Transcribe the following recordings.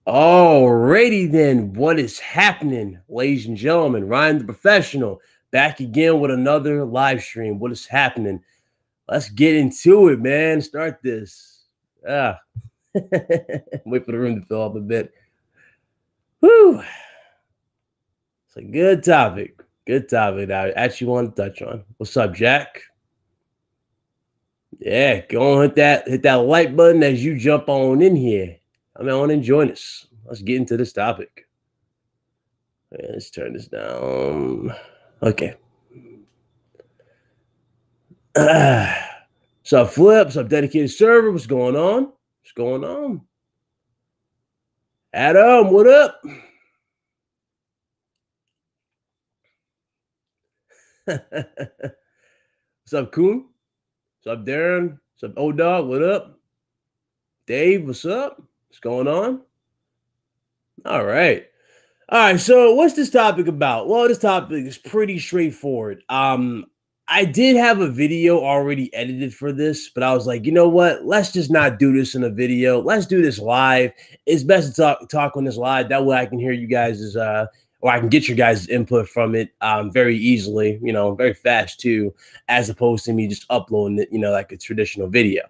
Alrighty then, what is happening, ladies and gentlemen? Ryan the Professional back again with another live stream. What is happening? Let's get into it, man. Start this. Ah, wait for the room to fill up a bit. Whew. It's a good topic. Good topic that I actually want to touch on. What's up, Jack? Yeah, go on, hit that like button as you jump on in here. I want to join us. Let's get into this topic. Yeah, let's turn this down. Okay. Sup, Flip? Sup, dedicated server? What's going on? What's going on? Adam, what up? What's up, Coon? What's up, Darren? What's up, O-Dog? What up? Dave, what's up? What's going on? All right. All right, so what's this topic about? Well, this topic is pretty straightforward. I did have a video already edited for this, but I was like, you know what? Let's just not do this in a video. Let's do this live. It's best to talk on this live. That way I can hear you guys' or I can get your guys' input from it very easily, very fast too, as opposed to me just uploading it, like a traditional video.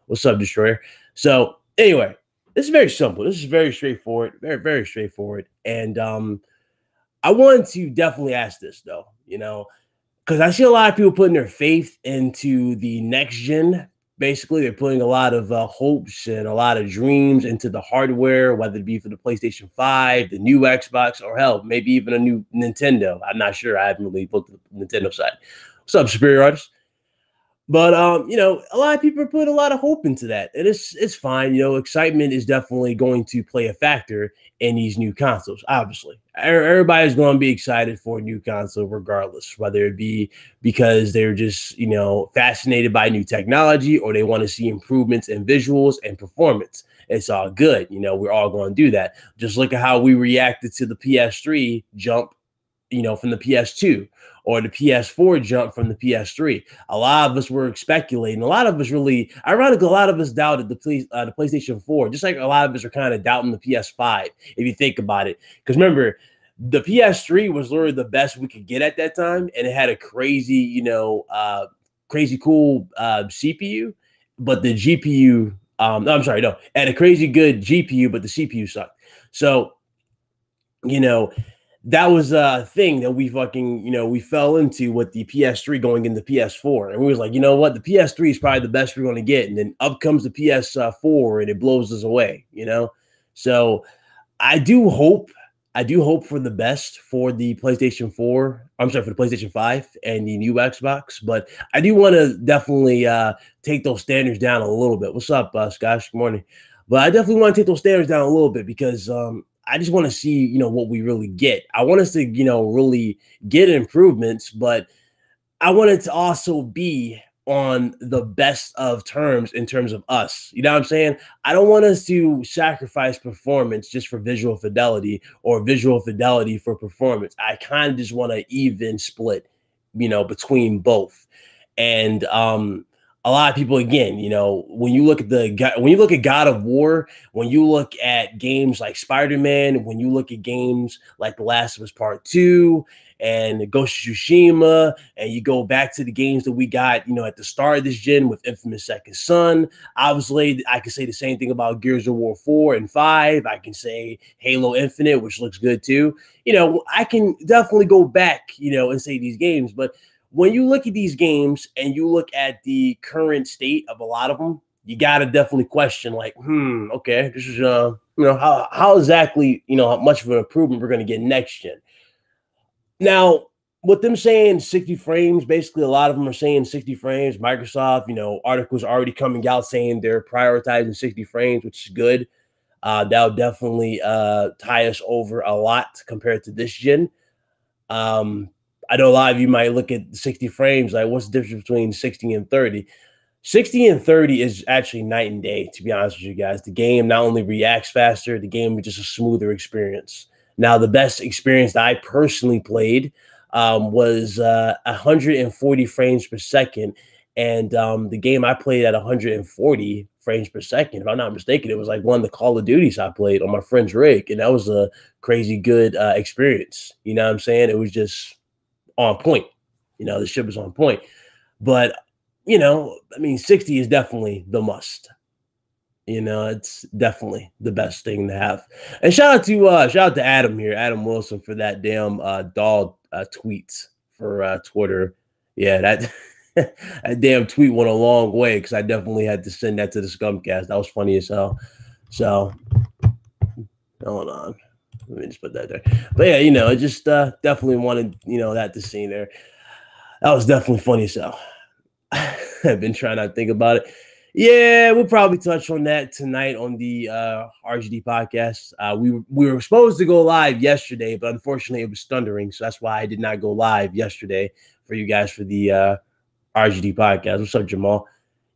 What's up, Destroyer? So anyway, this is very simple. This is very straightforward, very, very straightforward. And I wanted to definitely ask this though, because I see a lot of people putting their faith into the next gen. Basically, they're putting a lot of hopes and a lot of dreams into the hardware, whether it be for the PlayStation 5, the new Xbox, or hell, maybe even a new Nintendo. I'm not sure. I haven't really looked at the Nintendo side. What's up, Superior Artist? But a lot of people put a lot of hope into that, and it's fine. Excitement is definitely going to play a factor in these new consoles. Obviously, everybody's going to be excited for a new console, regardless, whether it be because they're just fascinated by new technology or they want to see improvements in visuals and performance. It's all good. We're all going to do that. Just look at how we reacted to the PS3 jump, from the PS2, or the PS4 jump from the PS3. A lot of us were speculating. A lot of us really, ironically, a lot of us doubted the PlayStation 4, just like a lot of us are kind of doubting the PS5, if you think about it. Because remember, the PS3 was literally the best we could get at that time, and it had a crazy, crazy cool CPU, but the GPU, I'm sorry, no, it had a crazy good GPU, but the CPU sucked. So, that was a thing that we fucking, we fell into with the PS3 going into PS4. And we was like, you know what? The PS3 is probably the best we're going to get. And then up comes the PS4 and it blows us away, So I do hope for the best for the PlayStation 4. I'm sorry, for the PlayStation 5 and the new Xbox. But I do want to definitely take those standards down a little bit. What's up, Scott? Good morning. But I definitely want to take those standards down a little bit because I just want to see, what we really get. I want us to, really get improvements, but I want it to also be on the best of terms in terms of us. You know what I'm saying? I don't want us to sacrifice performance just for visual fidelity or visual fidelity for performance. I kind of just want to even split, between both. And a lot of people, again, when you look at God of War, when you look at games like Spider-Man, when you look at games like The Last of Us Part 2 and Ghost of Tsushima, and you go back to the games that we got, at the start of this gen with Infamous Second Son. Obviously, I can say the same thing about Gears of War 4 and 5. I can say Halo Infinite, which looks good too. I can definitely go back, and say these games, but when you look at these games and you look at the current state of a lot of them, you got to definitely question, like, okay, this is, how exactly, how much of an improvement we're going to get next gen. Now, with them saying 60 frames, basically a lot of them are saying 60 frames. Microsoft, articles already coming out saying they're prioritizing 60 frames, which is good. That'll definitely tie us over a lot compared to this gen. I know a lot of you might look at 60 frames, like what's the difference between 60 and 30? 60 and 30 is actually night and day, to be honest with you guys. The game not only reacts faster, the game is just a smoother experience. Now, the best experience that I personally played was 140 frames per second. And the game I played at 140 frames per second. If I'm not mistaken, it was like one of the Call of Duties I played on my friend's rig, and that was a crazy good experience. You know what I'm saying? It was just on point. You know, the ship was on point. But, you know, I mean, 60 is definitely the must. You know, it's definitely the best thing to have. And shout out to Adam here, Adam Wilson, for that damn dog tweets for Twitter. Yeah, that that damn tweet went a long way because I definitely had to send that to the Scumcast. That was funny as hell. So hold on. Let me just put that there. But yeah, you know, I just definitely wanted, you know, that to see there. That was definitely funny as hell. I've been trying not to think about it. Yeah, we'll probably touch on that tonight on the RGD podcast. We were supposed to go live yesterday, but unfortunately it was thundering, so that's why I did not go live yesterday for you guys for the RGD podcast. What's up, Jamal?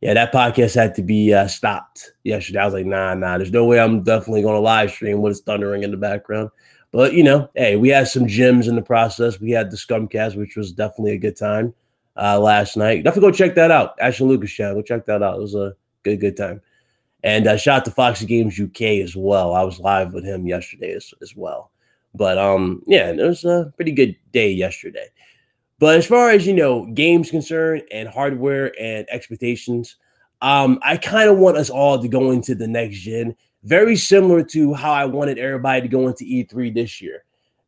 Yeah, that podcast had to be stopped yesterday. I was like, nah, there's no way I'm definitely going to live stream with thundering in the background. But, you know, hey, we had some gems in the process. We had the Scumcast, which was definitely a good time last night. Definitely go check that out. Ashton Lucas channel. Go check that out. It was a good time. And shout out to Foxy Games UK as well. I was live with him yesterday as well. But, yeah, it was a pretty good day yesterday. But as far as, you know, games concerned and hardware and expectations, I kind of want us all to go into the next gen, very similar to how I wanted everybody to go into E3 this year.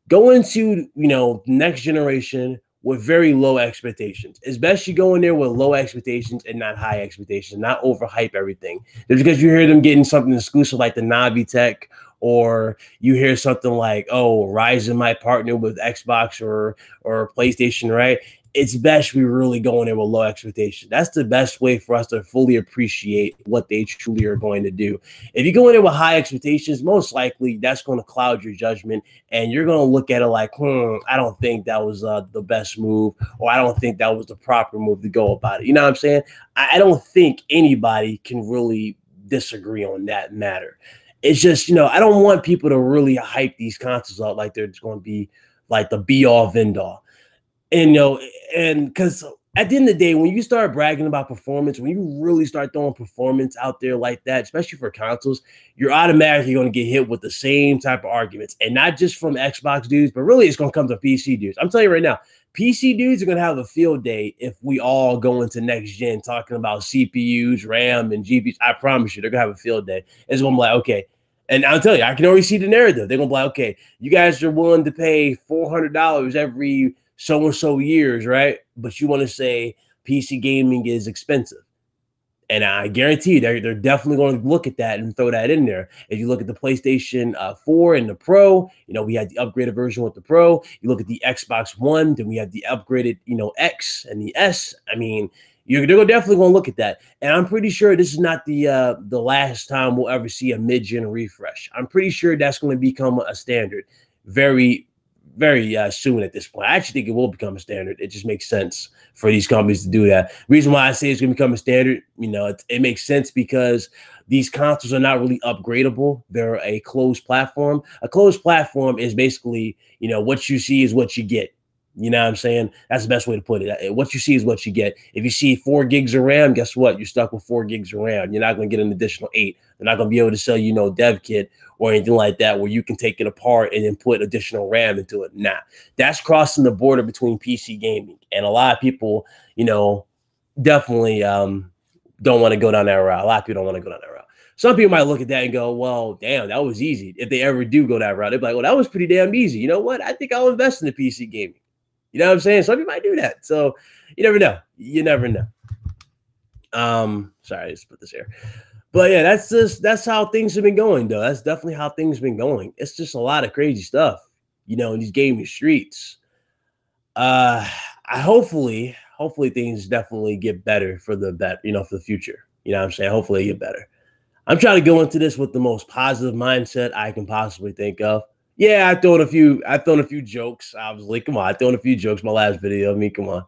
Go into, you know, next generation with very low expectations. It's best you go in there with low expectations and not high expectations, not overhype everything. Just because you hear them getting something exclusive like the Navi Tech, or you hear something like, oh, Ryzen might partner with Xbox or PlayStation, right? It's best we really go in there with low expectations. That's the best way for us to fully appreciate what they truly are going to do. If you go in there with high expectations, most likely that's going to cloud your judgment, and you're going to look at it like, I don't think that was the best move, or I don't think that was the proper move to go about it. You know what I'm saying? I don't think anybody can really disagree on that matter. It's just, you know, I don't want people to really hype these consoles up like they're just going to be like the be-all, end-all. And, you know, and because at the end of the day, when you start bragging about performance, when you really start throwing performance out there like that, especially for consoles, you're automatically going to get hit with the same type of arguments. And not just from Xbox dudes, but really it's going to come to PC dudes. I'm telling you right now, PC dudes are going to have a field day if we all go into next gen talking about CPUs, RAM, and GPUs. I promise you, they're going to have a field day. It's going to be like, okay. And I'll tell you, I can already see the narrative. They're going to be like, okay, you guys are willing to pay $400 every so-and-so years, right? But you want to say PC gaming is expensive. And I guarantee they're definitely going to look at that and throw that in there. If you look at the PlayStation 4 and the Pro, you know, we had the upgraded version with the Pro. You look at the Xbox One, then we have the upgraded, you know, X and the S. I mean, they're definitely going to look at that. And I'm pretty sure this is not the last time we'll ever see a mid-gen refresh. I'm pretty sure that's going to become a standard very soon at this point. I actually think it will become a standard. It just makes sense for these companies to do that. Reason why I say it's going to become a standard, you know, it makes sense because these consoles are not really upgradable. They're a closed platform. A closed platform is basically, you know, what you see is what you get. You know what I'm saying? That's the best way to put it. What you see is what you get. If you see 4 gigs of RAM, guess what? You're stuck with 4 gigs of RAM. You're not going to get an additional 8. They're not going to be able to sell you no dev kit or anything like that where you can take it apart and then put additional RAM into it. Nah, that's crossing the border between PC gaming. And a lot of people, you know, definitely don't want to go down that route. A lot of people don't want to go down that route. Some people might look at that and go, well, damn, that was easy. If they ever do go that route, they'll be like, well, that was pretty damn easy. You know what? I think I'll invest in the PC gaming. You know what I'm saying? Some people might do that. So you never know. You never know. Sorry, I just put this here. But yeah, that's how things have been going, though. That's definitely how things have been going. It's just a lot of crazy stuff, you know, in these gaming streets. Hopefully things definitely get better for the future. You know what I'm saying? Hopefully they get better. I'm trying to go into this with the most positive mindset I can possibly think of. Yeah, I've thrown a few jokes. I was like, come on, I've thrown a few jokes my last video. I mean, come on.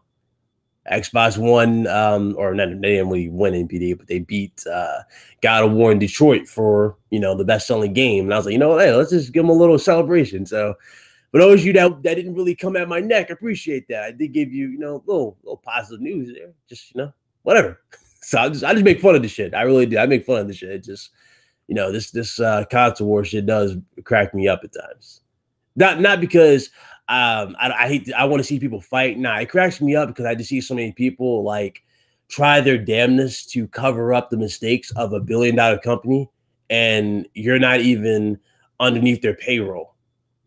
Xbox won, or not, they didn't really win NPD, but they beat God of War in Detroit for, you know, the best-selling game. And I was like, you know what, hey, let's just give them a little celebration. So, for those of you that didn't really come at my neck, I appreciate that. I did give you, you know, little positive news there. Just, you know, whatever. So I just make fun of the shit. I really do. I make fun of the shit. It just, this console war shit does crack me up at times. Not because I want to see people fight. Nah, it cracks me up because I just see so many people like try their damnedest to cover up the mistakes of a billion-dollar company, and you're not even underneath their payroll.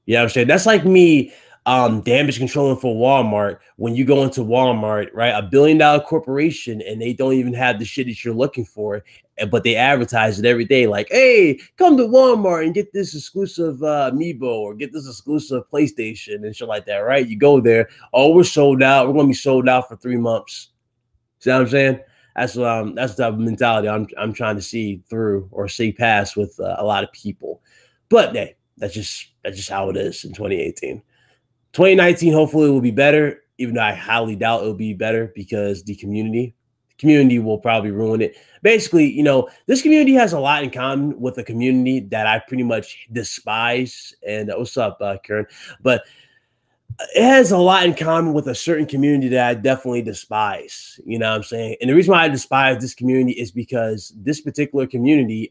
You know what I'm saying? That's like me damage controlling for Walmart. When you go into Walmart, right, $1 billion corporation, and they don't even have the shit that you're looking for, but they advertise it every day, like, hey, come to Walmart and get this exclusive Amiibo or get this exclusive PlayStation and shit like that, right? You go there, oh, we're sold out. We're gonna be sold out for 3 months. See what I'm saying? That's the type of mentality I'm trying to see through or see past with a lot of people. But hey, that's just how it is in 2018. 2019, hopefully, it will be better, even though I highly doubt it will be better because the community will probably ruin it. Basically, this community has a lot in common with a community that I pretty much despise. And what's up, Karen? But it has a lot in common with a certain community that I definitely despise. You know what I'm saying? And the reason why I despise this community is because this particular community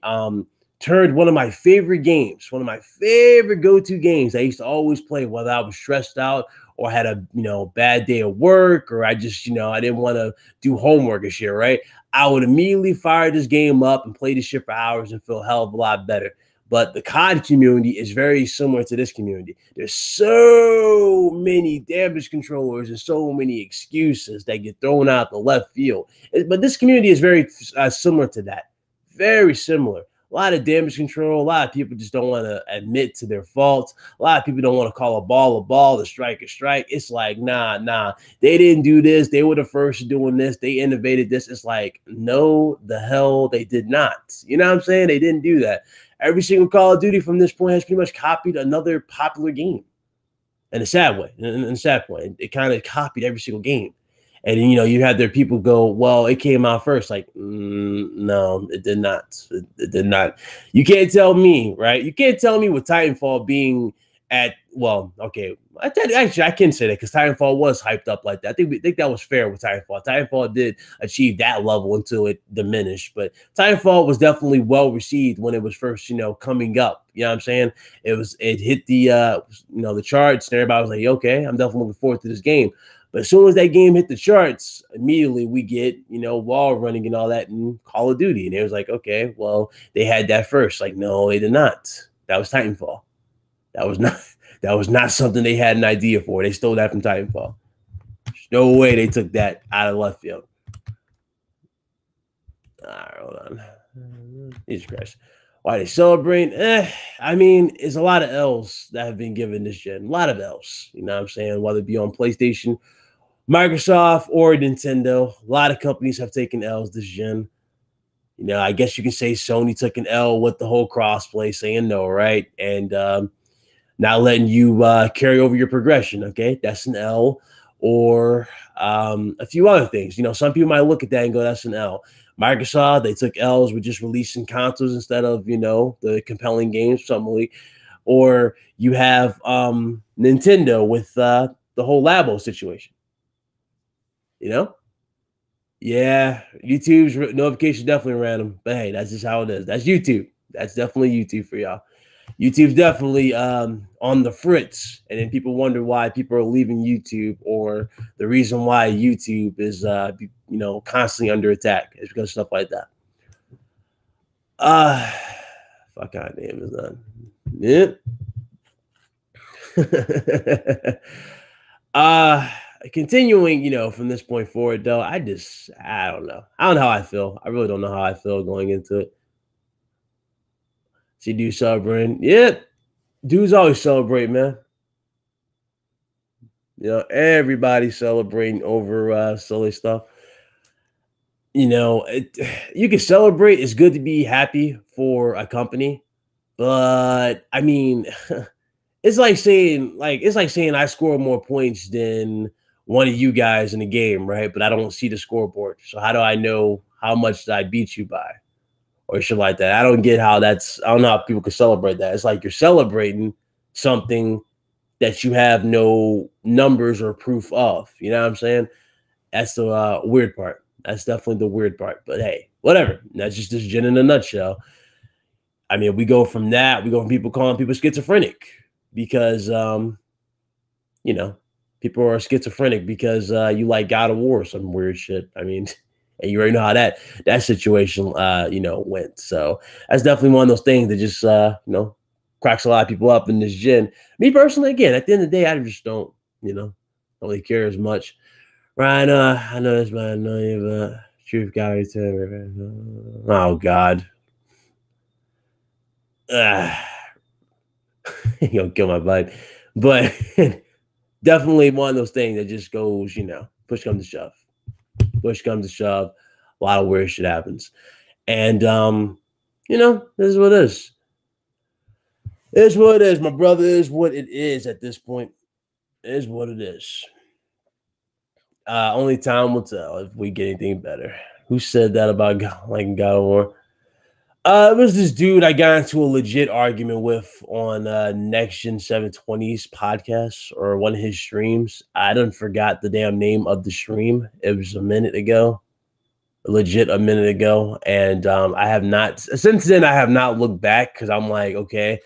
turned one of my favorite games, one of my favorite go-to games I used to always play, whether I was stressed out or had a bad day of work, or I just I didn't want to do homework and shit, right? I would immediately fire this game up and play this shit for hours and feel a hell of a lot better. But the COD community is very similar to this community. There's so many damage controllers and so many excuses that get thrown out the left field. But this community is very similar to that. Very similar. A lot of damage control. A lot of people just don't want to admit to their faults. A lot of people don't want to call a ball, a strike a strike. It's like, nah. They didn't do this. They were the first doing this. They innovated this. It's like, no, the hell they did not. You know what I'm saying? They didn't do that. Every single Call of Duty from this point has pretty much copied another popular game. In a sad way. In a sad point. It kind of copied every single game. And then, you had their people go, well, it came out first. Like, no, it did not. It did not. You can't tell me, right? You can't tell me with Titanfall being at, well, okay. Actually, I can say that because Titanfall was hyped up like that. I think that was fair with Titanfall. Titanfall did achieve that level until it diminished. But Titanfall was definitely well received when it was first, coming up. You know what I'm saying? It hit the, the charts, and everybody was like, okay, I'm definitely looking forward to this game. But as soon as that game hit the charts, immediately we get, wall running and all that in Call of Duty. And it was like, okay, well, they had that first. Like, no, they did not. That was Titanfall. That was not something they had an idea for. They stole that from Titanfall. There's no way they took that out of left field. All right, hold on. Jesus Christ. Why they celebrate? I mean, it's a lot of L's that have been given this gen. A lot of L's. You know what I'm saying? Whether it be on PlayStation, Microsoft, or Nintendo. A lot of companies have taken L's this gen. I guess you can say Sony took an L with the whole crossplay, saying no, right? And not letting you carry over your progression. Okay, that's an L. Or a few other things. Some people might look at that and go, that's an L. Microsoft, they took L's with just releasing consoles instead of, the compelling games, something like. Or you have Nintendo with the whole Labo situation. Yeah, YouTube's notification definitely random, but hey, that's just how it is. That's YouTube. That's definitely YouTube for y'all. YouTube's definitely on the fritz, and then people wonder why people are leaving YouTube, or the reason why YouTube is constantly under attack is because of stuff like that. Fuck, God damn is that? Yeah. Continuing, from this point forward, though, I don't know. I don't know how I feel. I really don't know how I feel going into it. See dude celebrating. Yeah. Dudes always celebrate, man. Everybody celebrating over silly stuff. You can celebrate. It's good to be happy for a company, but I mean, it's like saying I score more points than one of you guys in the game, right? But I don't see the scoreboard. So how do I know how much I beat you by? Or shit like that. I don't get how I don't know how people can celebrate that. It's like you're celebrating something that you have no numbers or proof of. You know what I'm saying? That's the weird part. That's definitely the weird part. But hey, whatever. That's just this gen in a nutshell. I mean, we go from people calling people schizophrenic because, you know, people are schizophrenic because you like God of War or some weird shit. I mean, and you already know how that situation, went. So that's definitely one of those things that just, cracks a lot of people up in this gen. Me personally, again, at the end of the day, I just don't really care as much. Ryan, I know this might annoy you, but truth gotta be. Oh God. You'll kill my vibe. But definitely one of those things that just goes, push comes to shove. Push comes to shove. A lot of weird shit happens. And this is what it is. It is what it is, my brother. It is what it is at this point. It is what it is. Only time will tell if we get anything better. Who said that about God of War? It was this dude I got into a legit argument with on Next Gen 720's podcast or one of his streams. I done forgot the damn name of the stream. It was a minute ago. Legit a minute ago. And I have not, since then, I have not looked back because I'm like, okay,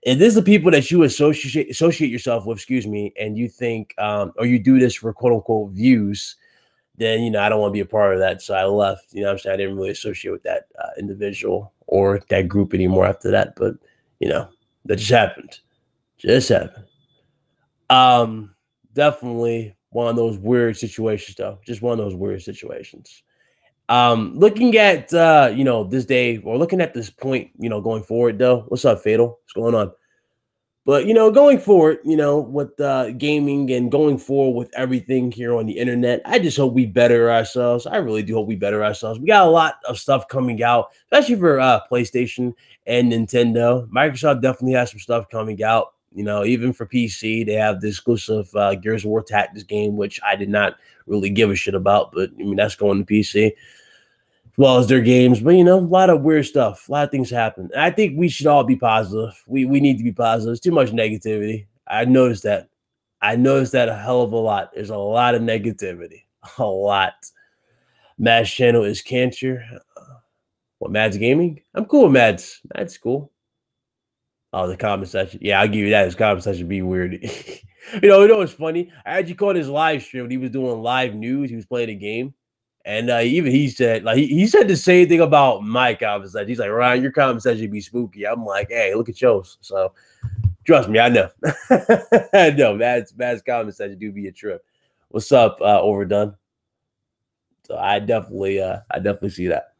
if this is the people that you associate yourself with, and you think, or you do this for quote unquote views, then, I don't want to be a part of that. So I left, I'm saying I didn't really associate with that individual or that group anymore after that. But, that just happened. Definitely one of those weird situations, though. Just one of those weird situations. Looking at, this day or looking at this point, going forward, though. What's up, Fatal? What's going on? But, going forward, with gaming and going forward with everything here on the internet, I just hope we better ourselves. I really do hope we better ourselves. We got a lot of stuff coming out, especially for PlayStation and Nintendo. Microsoft definitely has some stuff coming out. Even for PC, they have the exclusive Gears of War Tactics game, which I did not really give a shit about. But, that's going to PC. As well as their games, but a lot of weird stuff, a lot of things happen. And I think we should all be positive. We need to be positive. There's too much negativity. I noticed that a hell of a lot. There's a lot of negativity, a lot. Matt's channel is Cancer. What, Matt's Gaming? I'm cool with Matt's. Matt's cool. Oh, the comment section. Yeah, I'll give you that. His comment section be weird. What's funny? I actually caught his live stream when he was doing live news. He was playing a game. And even he said, like, he said the same thing about my comment section. He's like, Ryan, your comment section be spooky. I'm like, hey, look at yours. So trust me, I know. I know. Matt's comment section do be a trip. What's up, Overdone? So I definitely see that.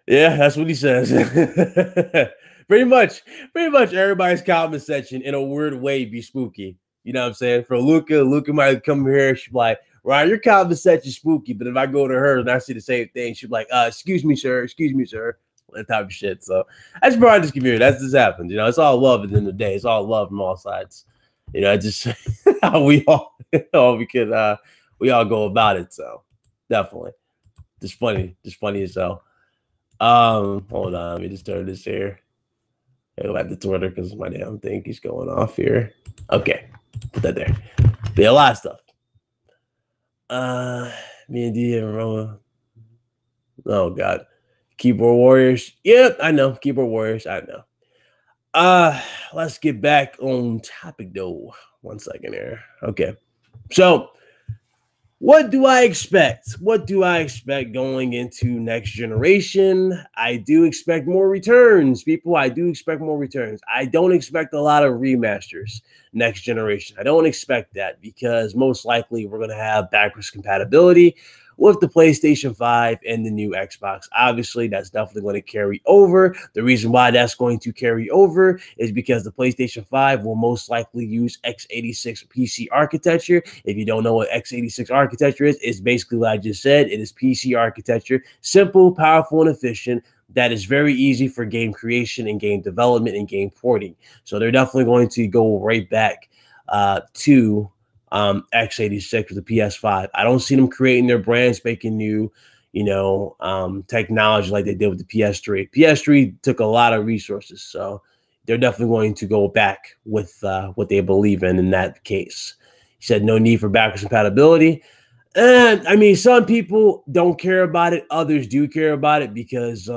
Yeah, that's what he says. pretty much everybody's comment section in a weird way be spooky. You know what I'm saying? For Luca might come here, she's like, Ryan, your comment section spooky, but if I go to her and I see the same thing, she's like, excuse me, sir, that type of shit. So that's part of this community. That's just happened. It's all love at the end of the day. It's all love from all sides. Just how we all we all go about it. So definitely. Just funny as hell. Hold on, let me just turn this here. I go back to Twitter because my damn thing keeps going off here. Okay, put that there. Yeah, a lot of stuff. Me and D and Roma. Oh God. Keyboard Warriors. Yep, I know. Keyboard Warriors. I know. Let's get back on topic though. 1 second here. Okay. So what do I expect? What do I expect going into next generation? I do expect more returns, people. I do expect more returns. I don't expect a lot of remasters next generation. I don't expect that because most likely we're going to have backwards compatibility with the PlayStation 5 and the new Xbox. Obviously, that's definitely going to carry over. The reason why that's going to carry over is because the PlayStation 5 will most likely use x86 PC architecture. If you don't know what x86 architecture is, it's basically what I just said. It is PC architecture, simple, powerful, and efficient. That is very easy for game creation and game development and game porting. So they're definitely going to go right back to x86 with the PS5. I don't see them creating their brand spanking new, technology like they did with the PS3. PS3 took a lot of resources, so they're definitely going to go back with what they believe in that case. He said no need for backwards compatibility. And I mean, some people don't care about it. Others do care about it because,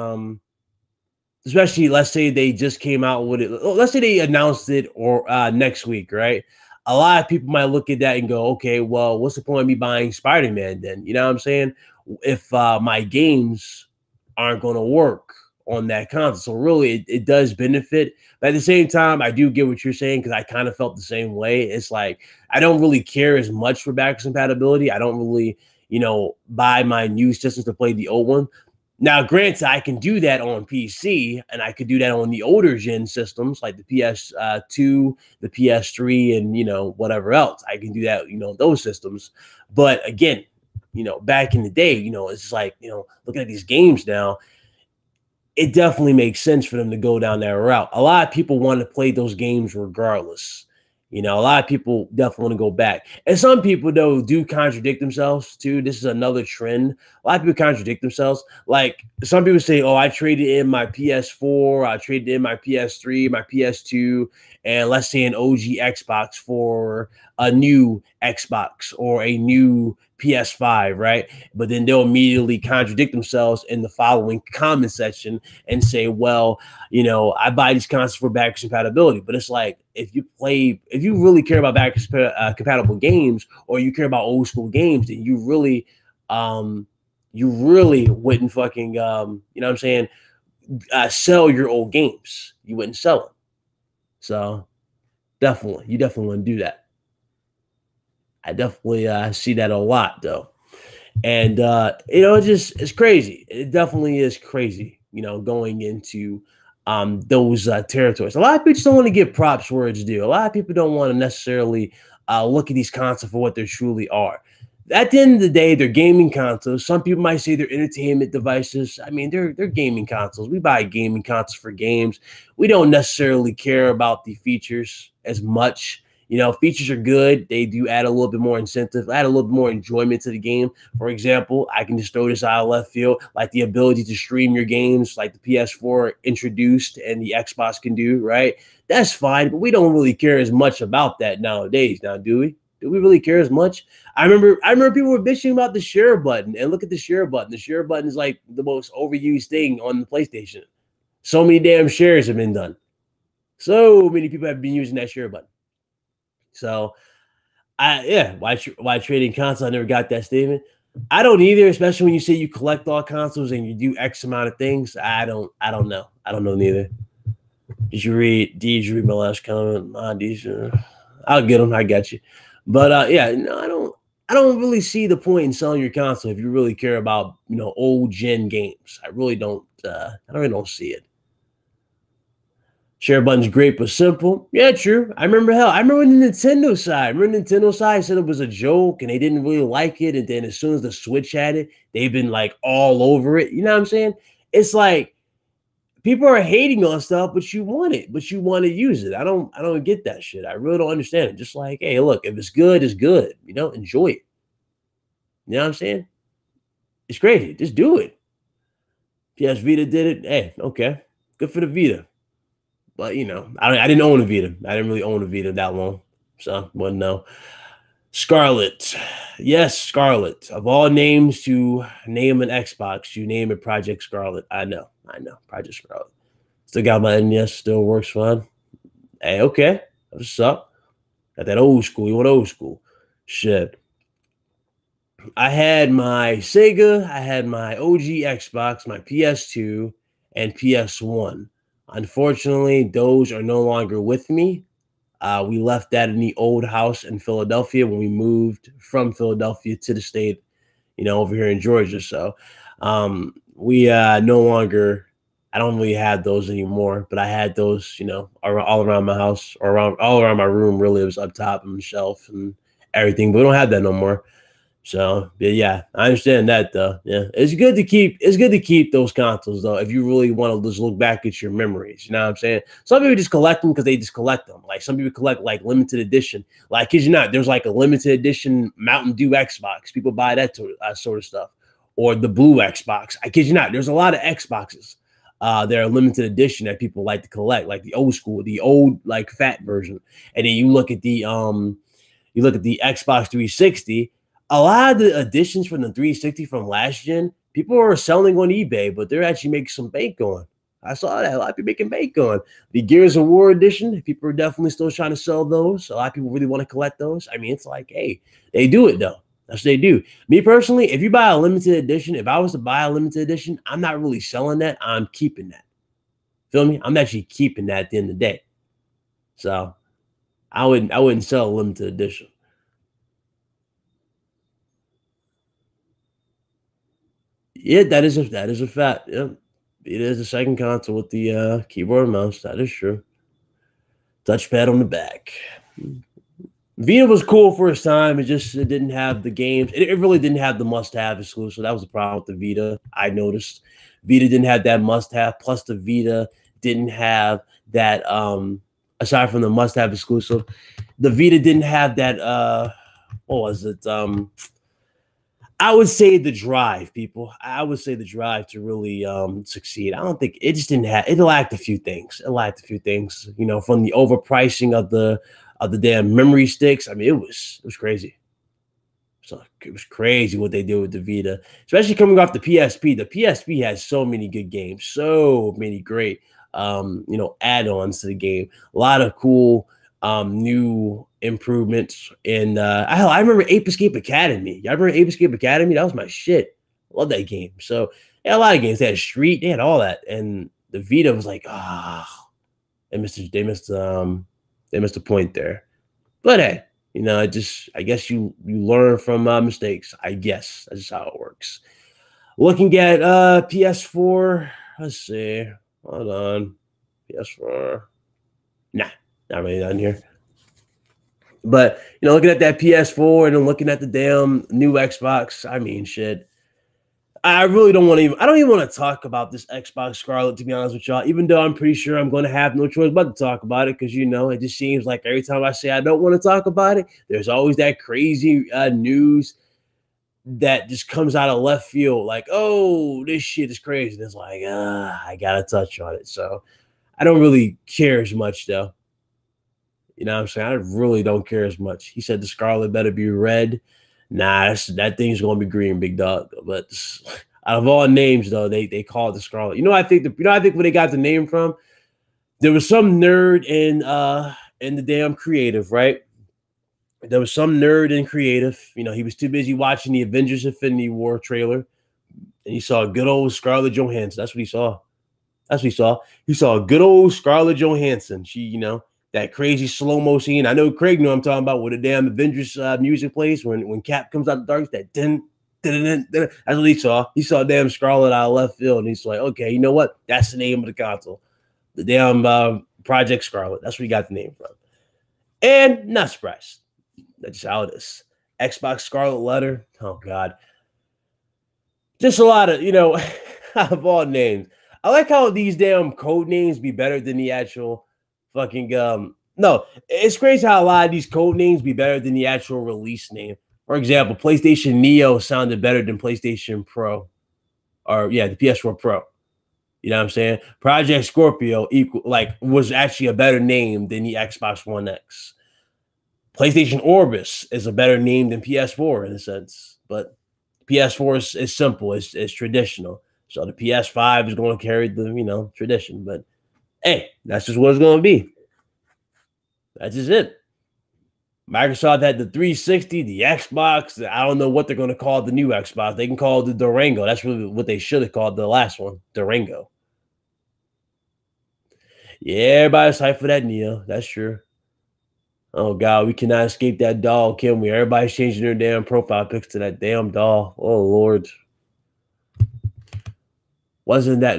especially let's say they just came out with it. Let's say they announced it or next week, right? A lot of people might look at that and go, okay, well, what's the point of me buying Spider-Man then? You know what I'm saying? If my games aren't going to work on that console. So really, it does benefit. But at the same time, I do get what you're saying because I kind of felt the same way. It's like I don't really care as much for backwards compatibility. I don't really, buy my new systems to play the old one. Now, granted, I can do that on PC and I could do that on the older gen systems like the PS2, the PS3, and whatever else. I can do that, those systems. But again, back in the day, it's just like, looking at these games now, it definitely makes sense for them to go down that route. A lot of people want to play those games regardless. A lot of people definitely want to go back. And some people, though, do contradict themselves, too. This is another trend. A lot of people contradict themselves. Like, some people say, oh, I traded in my PS4, I traded in my PS3, my PS2, and let's say an OG Xbox for a new Xbox or a new PS5, right? But then they'll immediately contradict themselves in the following comment section and say, well, I buy these consoles for backwards compatibility. But it's like, if you really care about backwards compatible games, or you care about old school games, then you really wouldn't fucking, sell your old games. You wouldn't sell them. So you definitely want to do that. I definitely see that a lot, though. And, it's crazy. It definitely is crazy, going into those territories. A lot of people just don't want to give props where it's due. A lot of people don't want to necessarily look at these consoles for what they truly are. At the end of the day, they're gaming consoles. Some people might say they're entertainment devices. I mean, they're gaming consoles. We buy gaming consoles for games. We don't necessarily care about the features as much. Features are good. They do add a little bit more incentive, add a little bit more enjoyment to the game. For example, I can just throw this out of left field, like the ability to stream your games like the PS4 introduced and the Xbox can do, right? That's fine, but we don't really care as much about that nowadays. Now, do we? Do we really care as much? I remember people were bitching about the share button, and look at the share button. The share button is like the most overused thing on the PlayStation. So many damn shares have been done. So many people have been using that share button. So, why trading consoles? I never got that statement. I don't either, especially when you say you collect all consoles and you do X amount of things. I don't know. I don't know neither. Did you read my last comment? I'll get them. I got you. But I don't really see the point in selling your console if you really care about old gen games. I really don't. I really don't see it. Share button's great but simple. Yeah, true. I remember the Nintendo side. Nintendo side said it was a joke and they didn't really like it. And then as soon as the Switch had it, they've been like all over it. You know what I'm saying? It's like people are hating on stuff, but you want it, but you want to use it. I don't get that shit. I really don't understand it. Just like, hey, look, if it's good, it's good. Enjoy it. You know what I'm saying? It's crazy. Just do it. PS Vita did it. Hey, okay. Good for the Vita. But I didn't own a Vita. I didn't really own a Vita that long, so wouldn't know. Scarlet, yes, Scarlet. Of all names to name an Xbox, you name it Project Scarlet. I know, Project Scarlet. Still got my NES. Still works fine. Hey, okay, what's up? Got that old school. You want old school? Shit. I had my Sega. I had my OG Xbox, my PS2, and PS1. Unfortunately, those are no longer with me. We left that in the old house in Philadelphia when we moved from Philadelphia to the state, over here in Georgia. So we no longer, I don't really have those anymore, but I had those, all around my house or all around my room. Really, it was up top on the shelf and everything, but we don't have that no more. So, yeah, I understand that though. Yeah, it's good to keep those consoles though. If you really want to just look back at your memories, you know what I'm saying? Some people just collect them because they just collect them. Like some people collect like limited edition. Like, kid you not, there's like a limited edition Mountain Dew Xbox. People buy that sort of stuff, or the blue Xbox. I kid you not, there's a lot of Xboxes. They're a limited edition that people like to collect, like the old school, the old like fat version. And then you look at the Xbox 360. a lot of the additions from the 360 from last gen, people are selling on eBay, but they're actually making some bank on. I saw that a lot of people making bank on the Gears of War edition. People are definitely still trying to sell those. A lot of people really want to collect those. I mean, it's like, hey, they do it though. That's what they do. Me personally, if you buy a limited edition, if I was to buy a limited edition, I'm not really selling that. I'm keeping that. Feel me? I'm actually keeping that at the end of the day. So I wouldn't sell a limited edition. Yeah, that is a fact. Yeah. It is the second console with the keyboard and mouse. That is true. Touchpad on the back. Vita was cool for its time. It didn't have the games. It really didn't have the must-have exclusive. That was the problem with the Vita. I noticed Vita didn't have that must-have. Plus, the Vita didn't have that. Aside from the must-have exclusive, the Vita didn't have that. What was it? I would say the drive, people. I would say the drive to really succeed. I don't think it just didn't have. It lacked a few things. It lacked a few things. You know, from the overpricing of the damn memory sticks. I mean, it was crazy. So it was crazy what they did with the Vita, especially coming off the PSP. The PSP has so many good games, so many great add-ons to the game. A lot of cool new improvements. And I remember Ape Escape Academy. Y'all remember Ape Escape Academy? That was my shit. Love that game. So yeah, a lot of games. They had Street, they had all that. And the Vita was like, they missed the point there. But hey, I guess you learn from mistakes. I guess that's just how it works. Looking at PS4, let's see. Hold on. PS4. Nah, not really down here. But looking at that PS4 and then looking at the damn new Xbox, I mean, shit. I really don't want to I don't even want to talk about this Xbox Scarlet, to be honest with y'all, even though I'm pretty sure I'm going to have no choice but to talk about it because, it just seems like every time I say I don't want to talk about it, there's always that crazy news that just comes out of left field. Like, oh, this shit is crazy. And it's like, I got to touch on it. So I don't really care as much, though. You know what I'm saying? I really don't care as much. He said the Scarlet better be red. Nah, that thing's gonna be green, big dog. But out of all names, though, they call it the Scarlet. I think where they got the name from. There was some nerd in the damn creative, right? There was some nerd in creative. He was too busy watching the Avengers Infinity War trailer, and he saw a good old Scarlett Johansson. That's what he saw. That's what he saw. He saw a good old Scarlett Johansson. She, that crazy slow-mo scene. I know Craig knew I'm talking about where the damn Avengers music plays when Cap comes out the dark. That din. That's what he saw. He saw damn Scarlet out of left field, and he's like, okay, you know what? That's the name of the console. The damn Project Scarlet. That's where he got the name from. And not surprised. That's just how it is. Xbox Scarlet Letter. Oh, God. Just a lot of, out of all names. I like how these damn code names be better than the actual fucking no, it's crazy how a lot of these code names be better than the actual release name. For example, PlayStation Neo sounded better than PlayStation Pro, or the PS4 Pro. You know what I'm saying? Project Scorpio was actually a better name than the Xbox One X. PlayStation Orbis is a better name than PS4 in a sense, but PS4 is simple, it's traditional. So the PS5 is going to carry the tradition, but hey, that's just what it's going to be. That's just it. Microsoft had the 360, the Xbox. I don't know what they're going to call the new Xbox. They can call it the Durango. That's really what they should have called the last one, Durango. Yeah, everybody's hyped for that Neo. That's true. Oh, God, we cannot escape that doll, can we? Everybody's changing their damn profile pics to that damn doll. Oh, Lord. Wasn't that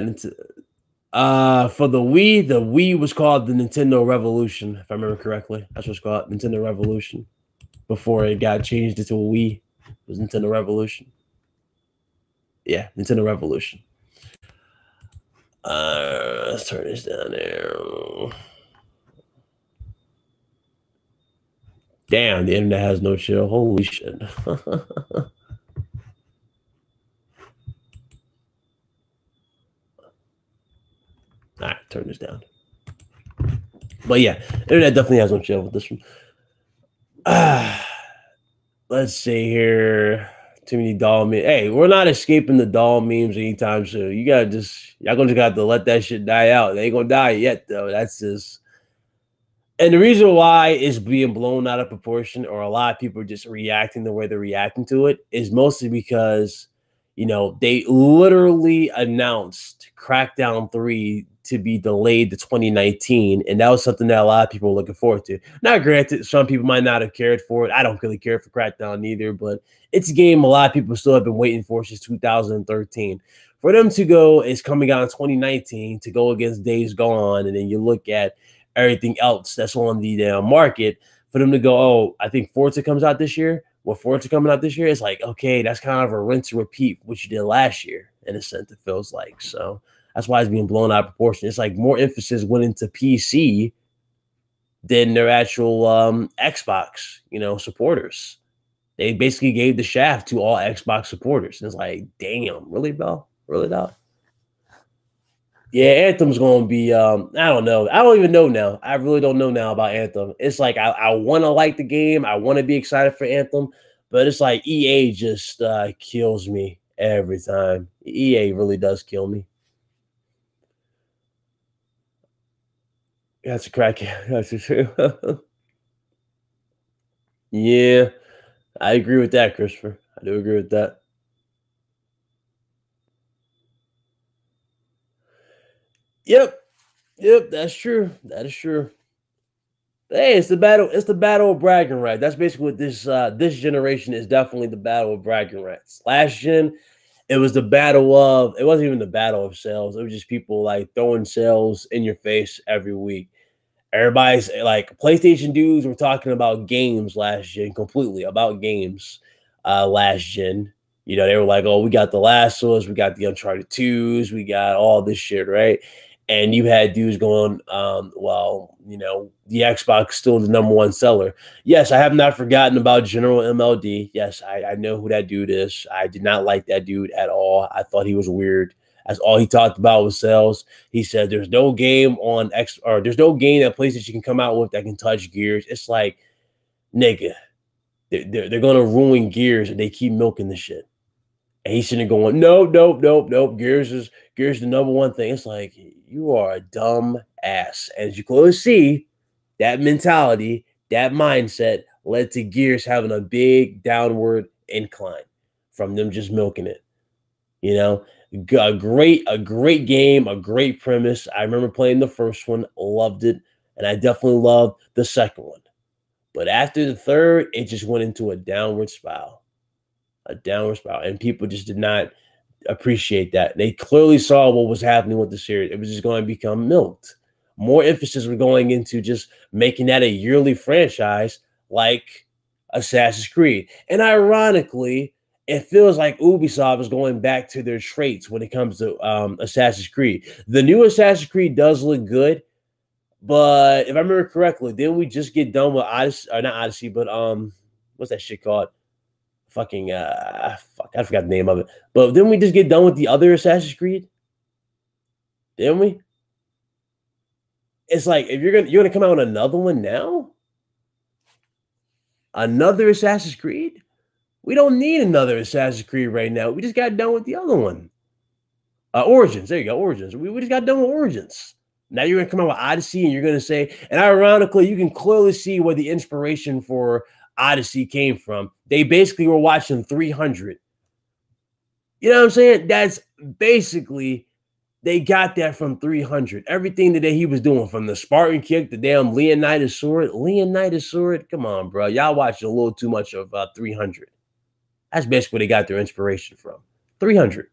for the Wii was called the Nintendo Revolution, if I remember correctly. That's what's called, Nintendo Revolution. Before it got changed into a Wii, it was Nintendo Revolution. Yeah, Nintendo Revolution. Let's turn this down there. Damn, the internet has no chill. Holy shit. All right, turn this down. But yeah, internet definitely has no chill with this one. let's see here. Too many doll memes. Hey, we're not escaping the doll memes anytime soon. You gotta y'all gonna just have to let that shit die out. They ain't gonna die yet though. That's just. And the reason why it's being blown out of proportion, or a lot of people are just reacting the way they're reacting to it, is mostly because, they literally announced Crackdown 3 to be delayed to 2019. And that was something that a lot of people were looking forward to. Now, granted, some people might not have cared for it. I don't really care for Crackdown either, but it's a game a lot of people still have been waiting for since 2013. For them to go, it's coming out in 2019 to go against Days Gone. And then you look at everything else that's on the market, for them to go, oh, I think Forza comes out this year. Well, Forza coming out this year, it's like, okay, that's kind of a rinse and repeat what you did last year, in a sense, it feels like. So that's why it's being blown out of proportion. It's like more emphasis went into PC than their actual Xbox, supporters. They basically gave the shaft to all Xbox supporters. And it's like, damn, really, Bell? Really, dog? Yeah, Anthem's gonna be I don't know. I don't even know now. I really don't know now about Anthem. It's like I wanna like the game, I wanna be excited for Anthem, but it's like EA just kills me every time. EA really does kill me. That's a crack. That's true. Yeah, I agree with that, Christopher. I do agree with that. Yep. Yep, that's true. That is true. Hey, it's the battle. It's the battle of bragging rights. That's basically what this generation is. Definitely the battle of bragging rights. Last gen, it was the battle of. It wasn't even the battle of sales. It was just people like throwing sales in your face every week. Everybody's like PlayStation dudes were talking about games last gen, completely about games last gen. They were like, oh, we got the Last of Us, we got the Uncharted 2s, we got all this shit, right? And you had dudes going, well, the Xbox still the number one seller. Yes, I have not forgotten about General MLD. Yes, I know who that dude is. I did not like that dude at all. I thought he was weird. That's all he talked about was sales. He said there's no game on X, or there's no game that PlayStation can come out with that can touch Gears. It's like, nigga, they're gonna ruin Gears and they keep milking the shit. And he's sitting there going, nope, nope, nope, nope. Gears is the number one thing. It's like, you are a dumb ass. As you clearly see, that mentality, that mindset led to Gears having a big downward incline from them just milking it. A great game, a great premise. I remember playing the first one, loved it, and I definitely loved the second one. But after the third, it just went into a downward spiral. And people just did not appreciate that. They clearly saw what was happening with the series. It was just going to become milked. More emphasis was going into just making that a yearly franchise like Assassin's Creed. And ironically, it feels like Ubisoft is going back to their traits when it comes to Assassin's Creed. The new Assassin's Creed does look good, but if I remember correctly, didn't we just get done with Odyssey, or not Odyssey, but what's that shit called? Fucking fuck, I forgot the name of it. But didn't we just get done with the other Assassin's Creed? Didn't we? It's like, if you're gonna come out with another one now, another Assassin's Creed. We don't need another Assassin's Creed right now. We just got done with the other one. Origins. There you go. Origins. We just got done with Origins. Now you're gonna come out with Odyssey, and you're gonna say, and ironically, you can clearly see where the inspiration for Odyssey came from. They basically were watching 300. You know what I'm saying? That's basically, they got that from 300. Everything that he was doing, from the Spartan kick, the damn Leonidas sword. Come on, bro. Y'all watching a little too much of 300. That's basically where they got their inspiration from. 300.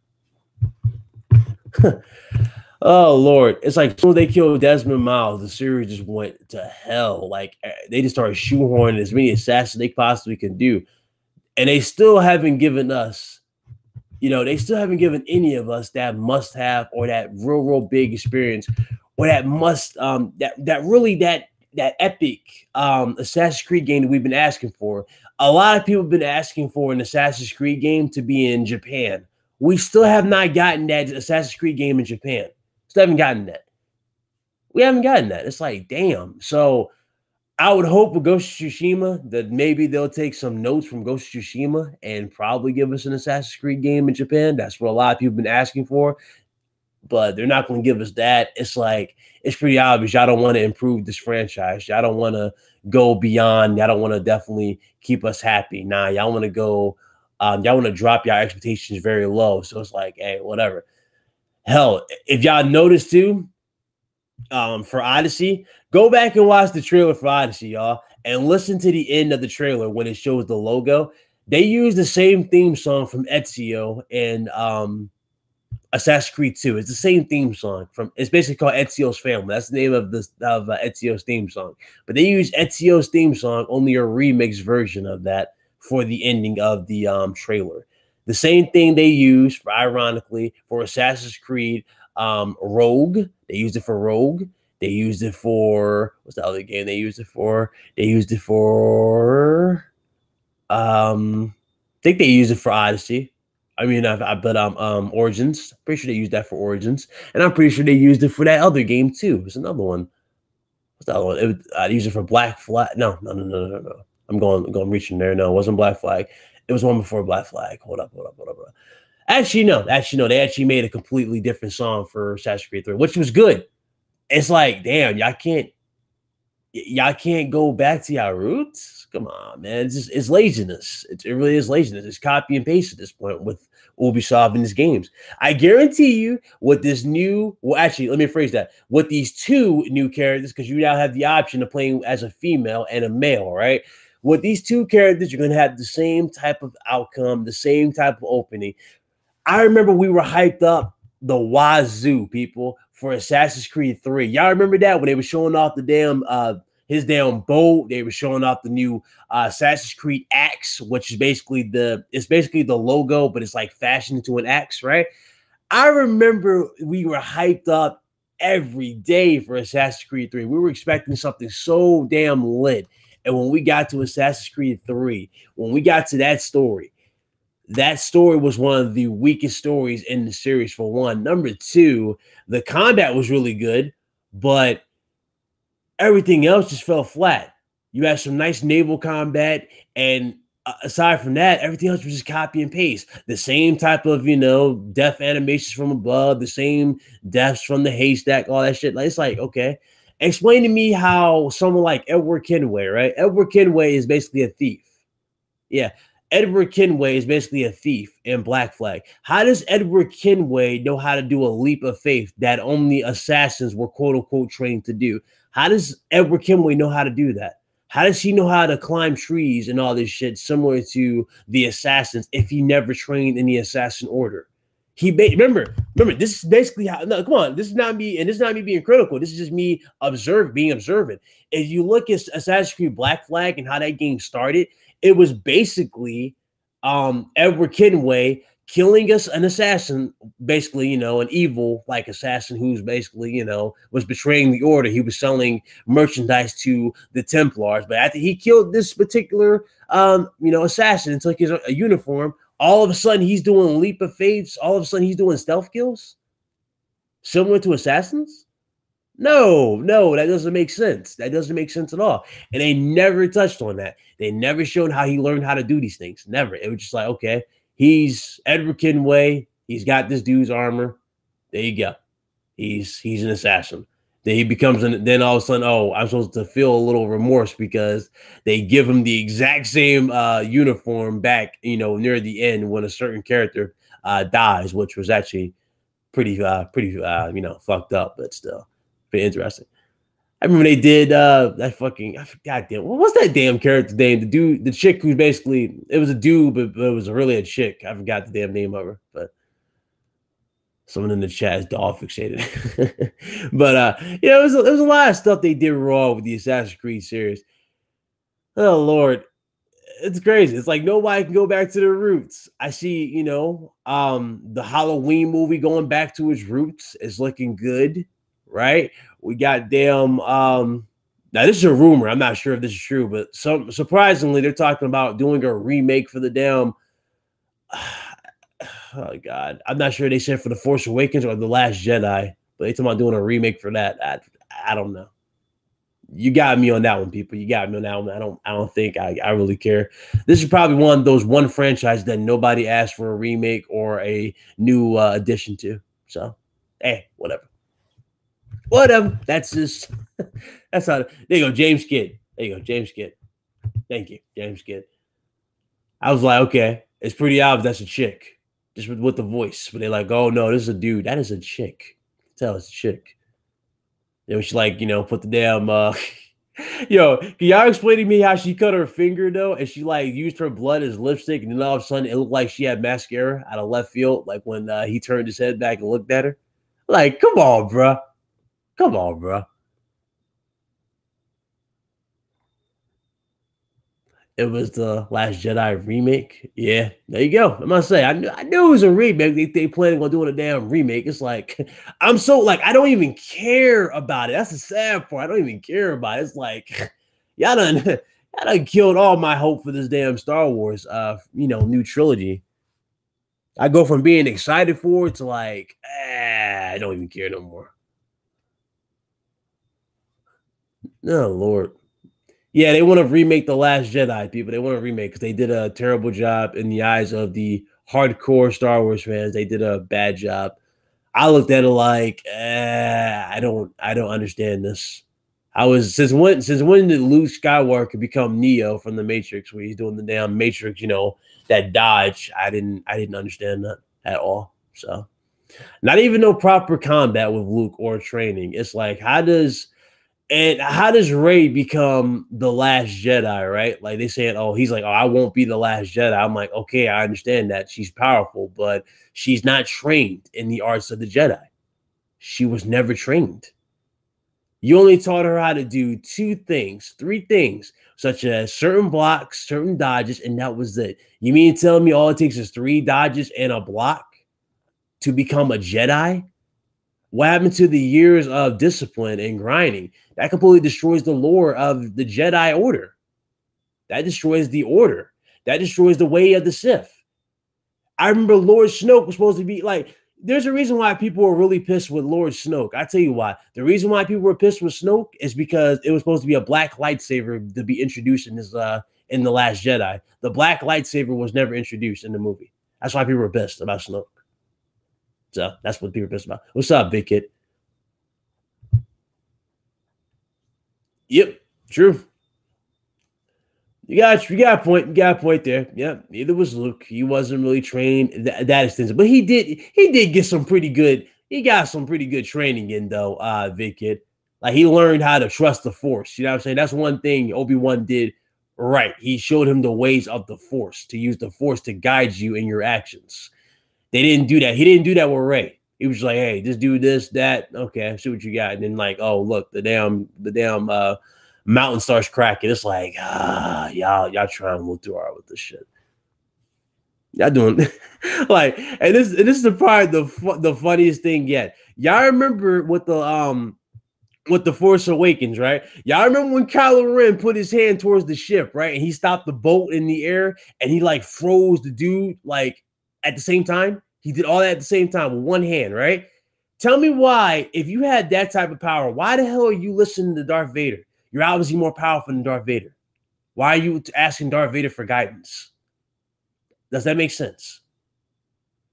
Oh, Lord. It's like, as soon as they killed Desmond Miles, the series just went to hell. Like, they just started shoehorning as many assassins they possibly can do. And they still haven't given us, they still haven't given any of us that must have, or that real big experience, or that must, that epic Assassin's Creed game that we've been asking for. A lot of people have been asking for an Assassin's Creed game to be in Japan. We still have not gotten that Assassin's Creed game in Japan. Still haven't gotten that. We haven't gotten that. It's like, damn. So I would hope with Ghost of Tsushima that maybe they'll take some notes from Ghost of Tsushima and probably give us an Assassin's Creed game in Japan. That's what a lot of people have been asking for, but they're not going to give us that. It's like, it's pretty obvious y'all don't want to improve this franchise. Y'all don't want to go beyond. Y'all don't want to definitely keep us happy. Nah, y'all want to go. Y'all want to drop y'all expectations very low. So it's like, hey, whatever. Hell, if y'all notice too, for Odyssey, go back and watch the trailer for Odyssey, y'all, and listen to the end of the trailer when it shows the logo. They use the same theme song from Ezio and Assassin's Creed 2. It's the same theme song from. It's basically called Ezio's Family. That's the name of this of Ezio's theme song. But they use Ezio's theme song, only a remix version of that for the ending of the trailer. The same thing they used, for, ironically, for Assassin's Creed Rogue. They used it for Rogue. They used it for, what's the other game they used it for? They used it for I think they used it for Odyssey. I mean, but Origins. Pretty sure they used that for Origins, and I'm pretty sure they used it for that other game too. There's another one. What's the other one? I used it for Black Flag. No. I'm going reaching there. No, it wasn't Black Flag. It was one before Black Flag. Hold up. Actually, no. They actually made a completely different song for Assassin's Creed 3, which was good. It's like, damn, y'all can't go back to your roots. Come on, man. It's laziness. It really is laziness. It's copy and paste at this point with Ubisoft in these games. I guarantee you, with this new, well, actually, let me phrase that. With these two new characters, because you now have the option of playing as a female and a male, right? With these two characters, you're going to have the same type of outcome, the same type of opening. I remember we were hyped up the wazoo, people, for Assassin's Creed 3. Y'all remember that when they were showing off the damn his damn boat? They were showing off the new Assassin's Creed axe, which is basically the logo, but it's like fashioned into an axe, right? I remember we were hyped up every day for Assassin's Creed 3. We were expecting something so damn lit. And when we got to Assassin's Creed 3, when we got to that story was one of the weakest stories in the series, for one. Number two, the combat was really good, but everything else just fell flat. You had some nice naval combat, and aside from that, everything else was just copy and paste. The same type of, death animations from above, the same deaths from the haystack, all that shit. Like, it's like, okay, explain to me how someone like Edward Kenway, right? Edward Kenway is basically a thief. Yeah. Edward Kenway is basically a thief in Black Flag. How does Edward Kenway know how to do a leap of faith that only assassins were quote unquote trained to do? How does Edward Kenway know how to do that? How does he know how to climb trees and all this shit similar to the assassins if he never trained in the assassin order? Remember, this is basically how. No, come on, this is not me, and this is not me being critical. This is just me being observant. If you look at Assassin's Creed Black Flag and how that game started, it was basically Edward Kenway killing an assassin, basically, an evil like assassin who's basically, was betraying the order. He was selling merchandise to the Templars, but after he killed this particular, assassin and took his uniform, all of a sudden he's doing leap of faiths. All of a sudden he's doing stealth kills, similar to assassins. No, that doesn't make sense. That doesn't make sense at all. And they never touched on that. They never showed how he learned how to do these things. Never. It was just like, okay, he's Edward Kenway. He's got this dude's armor. There you go. He's an assassin. Then he becomes then all of a sudden, oh, I'm supposed to feel a little remorse because they give him the exact same uniform back, near the end when a certain character dies, which was actually pretty fucked up, but still pretty interesting. I remember they did that fucking, I forgot, what's that damn character's name? The chick who's basically, it was a dude, but it was really a chick. I forgot the damn name of her, but someone in the chat is dog fixated. But it was a lot of stuff they did wrong with the Assassin's Creed series. Oh Lord, it's crazy. It's like nobody can go back to their roots. I see, the Halloween movie going back to its roots is looking good, right? We got damn now this is a rumor. I'm not sure if this is true, but surprisingly, they're talking about doing a remake for the damn oh god. I'm not sure they said for The Force Awakens or The Last Jedi, but they talking about doing a remake for that. I don't know. You got me on that one, people. You got me on that one. I don't think I really care. This is probably one of those one franchise that nobody asked for a remake or a new addition to. So, hey, whatever. Whatever. That's just that's how. There you go, James Kidd. There you go, James Kidd. Thank you, James Kidd. I was like, okay, it's pretty obvious that's a chick, just with the voice. But they're like, oh no, this is a dude. That is a chick. Tell it's a chick. Then she like, put the damn yo, can y'all explain to me how she cut her finger though? And she like used her blood as lipstick, and then all of a sudden it looked like she had mascara out of left field, like when he turned his head back and looked at her. Like, come on, bro. Come on, bro. It was the Last Jedi remake. Yeah, there you go. I must say, I knew it was a remake. They planning on doing a damn remake. It's like I'm so like I don't even care about it. That's the sad part. I don't even care about it. It's like y'all done killed all my hope for this damn Star Wars new trilogy. I go from being excited for it to like, I don't even care no more. No, Lord. Yeah, they want to remake The Last Jedi, people. They want to remake because they did a terrible job in the eyes of the hardcore Star Wars fans. They did a bad job. I looked at it like, I don't understand this. I was since when did Luke Skywalker become Neo from the Matrix, where he's doing the damn Matrix, that dodge? I didn't understand that at all. So not even no proper combat with Luke or training. It's like how does Ray become the last Jedi, right? Like they saying, oh, he's like, oh, I won't be the last Jedi. I'm like, okay, I understand that she's powerful, but she's not trained in the arts of the Jedi. She was never trained. You only taught her how to do three things, such as certain blocks, certain dodges, and that was it. You mean to tell me all it takes is 3 dodges and a block to become a Jedi? What happened to the years of discipline and grinding? That completely destroys the lore of the Jedi Order. That destroys the Order. That destroys the way of the Sith. I remember Lord Snoke was supposed to be like, there's a reason why people were really pissed with Lord Snoke. I tell you why. The reason why people were pissed with Snoke is because it was supposed to be a black lightsaber to be introduced in The Last Jedi. The black lightsaber was never introduced in the movie. That's why people were pissed about Snoke. So that's what people are pissed about. What's up, big kid? Yep, true. You got a point. You got a point there. Yep. Neither was Luke. He wasn't really trained that extensive, but he did get some pretty good. He got some pretty good training in though, Vic Kid. Like he learned how to trust the Force. You know what I'm saying? That's one thing Obi-Wan did right. He showed him the ways of the Force, to use the Force to guide you in your actions. They didn't do that. He didn't do that with Ray. He was like, hey, just do this, that. Okay, I see what you got. And then like, oh, look, the damn mountain starts cracking. It's like, y'all trying to move too hard with this shit. Y'all doing like, and this is the part the funniest thing yet. Y'all remember with the Force Awakens, right? Y'all remember when Kylo Ren put his hand towards the ship, right? And he stopped the boat in the air and he like froze the dude like at the same time. He did all that at the same time with one hand, right? Tell me why, if you had that type of power, why the hell are you listening to Darth Vader? You're obviously more powerful than Darth Vader. Why are you asking Darth Vader for guidance? Does that make sense?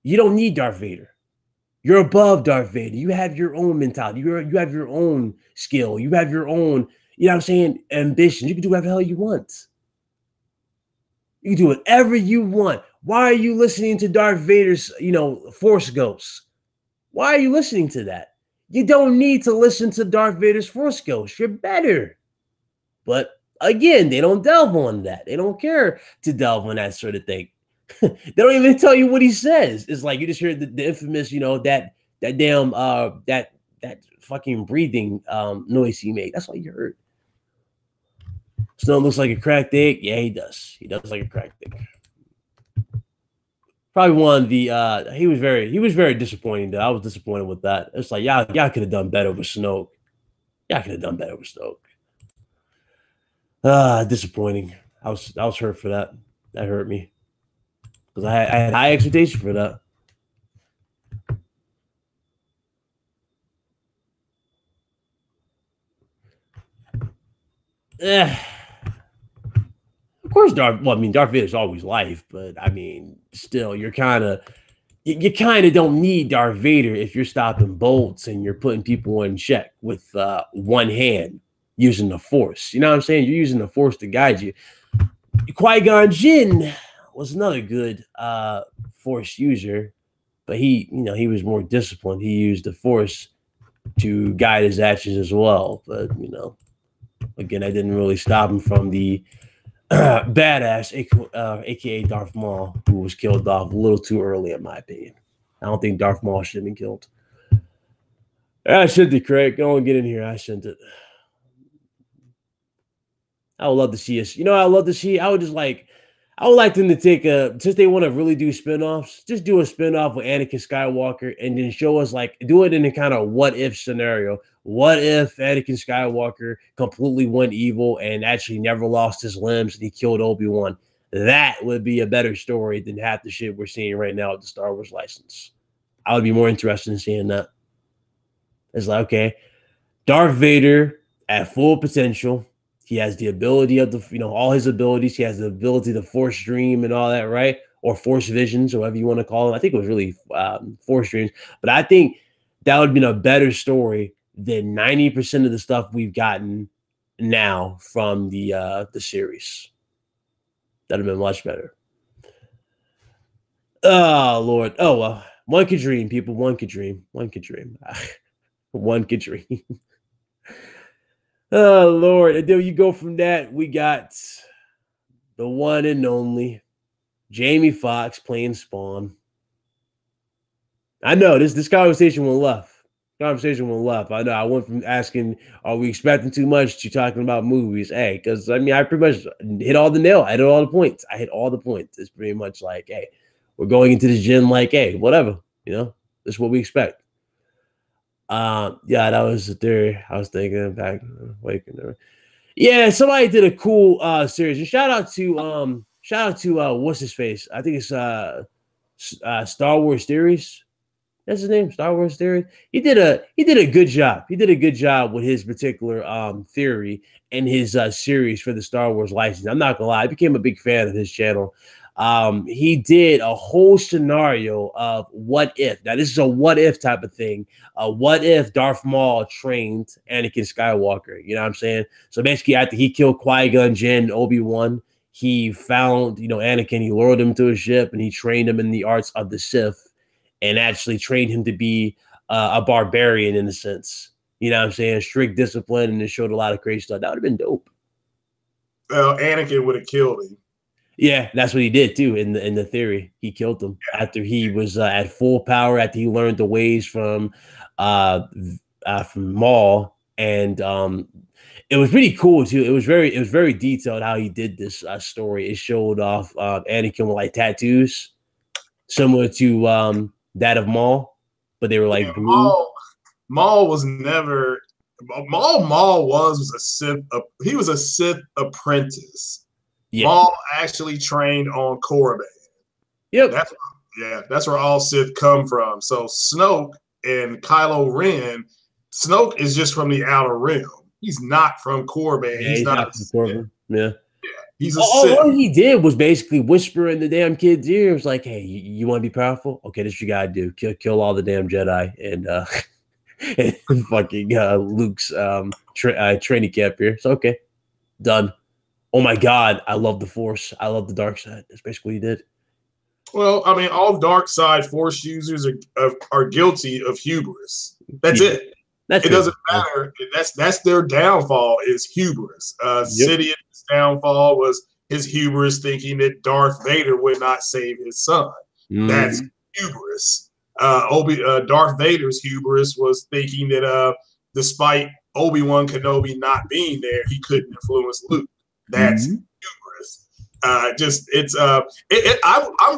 You don't need Darth Vader. You're above Darth Vader. You have your own mentality. You have your own skill. You have your own, you know what I'm saying, ambition. You can do whatever the hell you want. You can do whatever you want. Why are you listening to Darth Vader's, Force Ghosts? Why are you listening to that? You don't need to listen to Darth Vader's Force Ghosts. You're better. But again, they don't delve on that. They don't care to delve on that sort of thing. They don't even tell you what he says. It's like you just hear the infamous, that damn that fucking breathing noise he made. That's all you heard. Snow looks like a cracked egg. Yeah, he does. He does like a cracked egg. Probably one of the he was very disappointing though. I was disappointed with that. It's like y'all could have done better with Snoke. Y'all could have done better with Snoke. Disappointing. I was hurt for that. That hurt me. Because I had high expectations for that. Of course, Well, I mean, Darth Vader's always life, but I mean, still, you kind of don't need Darth Vader if you're stopping bolts and you're putting people in check with one hand using the Force. You know what I'm saying? You're using the Force to guide you. Qui-Gon Jinn was another good Force user, but he was more disciplined. He used the Force to guide his actions as well. But again, I didn't really stop him from the badass, aka Darth Maul, who was killed off a little too early, in my opinion. I don't think Darth Maul should have been killed. I sent it, Craig. Go and get in here. I sent it. I would love to see us. I would love to see. I would like them to take since they want to really do spinoffs, just do a spinoff with Anakin Skywalker and then show us do it in a kind of what if scenario. What if Anakin Skywalker completely went evil and actually never lost his limbs and he killed Obi-Wan? That would be a better story than half the shit we're seeing right now with the Star Wars license. I would be more interested in seeing that. It's like, okay, Darth Vader at full potential. He has the ability of all his abilities. He has the ability to Force Dream and all that, right? Or Force Visions, or whatever you want to call it. I think it was really Force Dreams. But I think that would have been a better story than 90% of the stuff we've gotten now from the series. That'd have been much better. Oh, Lord. Oh, well. One could dream, people. One could dream. One could dream. One could dream. Oh, Lord. And then you go from that, we got the one and only Jamie Foxx playing Spawn. I know this conversation went left. I know I went from asking, are we expecting too much, to talking about movies? Hey, because I pretty much hit all the nail. I hit all the points. It's pretty much like, hey, we're going into the gym like, hey, whatever. This is what we expect. Yeah, that was the theory. I was thinking back, waking. Yeah, somebody did a cool series. And shout out to what's his face? I think it's Star Wars Theories. That's his name, Star Wars Theory. He did a good job. He did a good job with his particular theory and his series for the Star Wars license. I'm not gonna lie, I became a big fan of his channel. He did a whole scenario of what if. Now, this is a what if type of thing. What if Darth Maul trained Anakin Skywalker? You know what I'm saying? So basically, after he killed Qui-Gon Jinn and Obi-Wan, he found, Anakin, he lured him to a ship and he trained him in the arts of the Sith and actually trained him to be a barbarian in a sense. You know what I'm saying? Strict discipline, and it showed a lot of crazy stuff. That would have been dope. Well, Anakin would have killed him. Yeah, that's what he did too. In the theory, he killed him after he was at full power. After he learned the ways from Maul, and it was pretty cool too. It was very detailed how he did this story. It showed off Anakin with tattoos, similar to that of Maul, but they were blue. Maul was never. Maul was a Sith. He was a Sith apprentice. Yeah. Maul actually trained on Korriban. Yep. That's where all Sith come from. So Snoke and Kylo Ren, Snoke is just from the Outer Rim. He's not from Korriban. Yeah, he's not from Korriban. Yeah. He's a Sith. All he did was basically whisper in the damn kid's ear. It was like, hey, you want to be powerful? Okay, this is what you gotta do. Kill all the damn Jedi and fucking Luke's training camp here. So okay, done. Oh my God, I love the Force. I love the dark side. That's basically what he did. Well, all dark side Force users are guilty of hubris. That's it. It doesn't matter. That's their downfall is hubris. Sidion's downfall was his hubris, thinking that Darth Vader would not save his son. That's hubris. Darth Vader's hubris was thinking that despite Obi-Wan Kenobi not being there, he couldn't influence Luke. That's hubris. I'm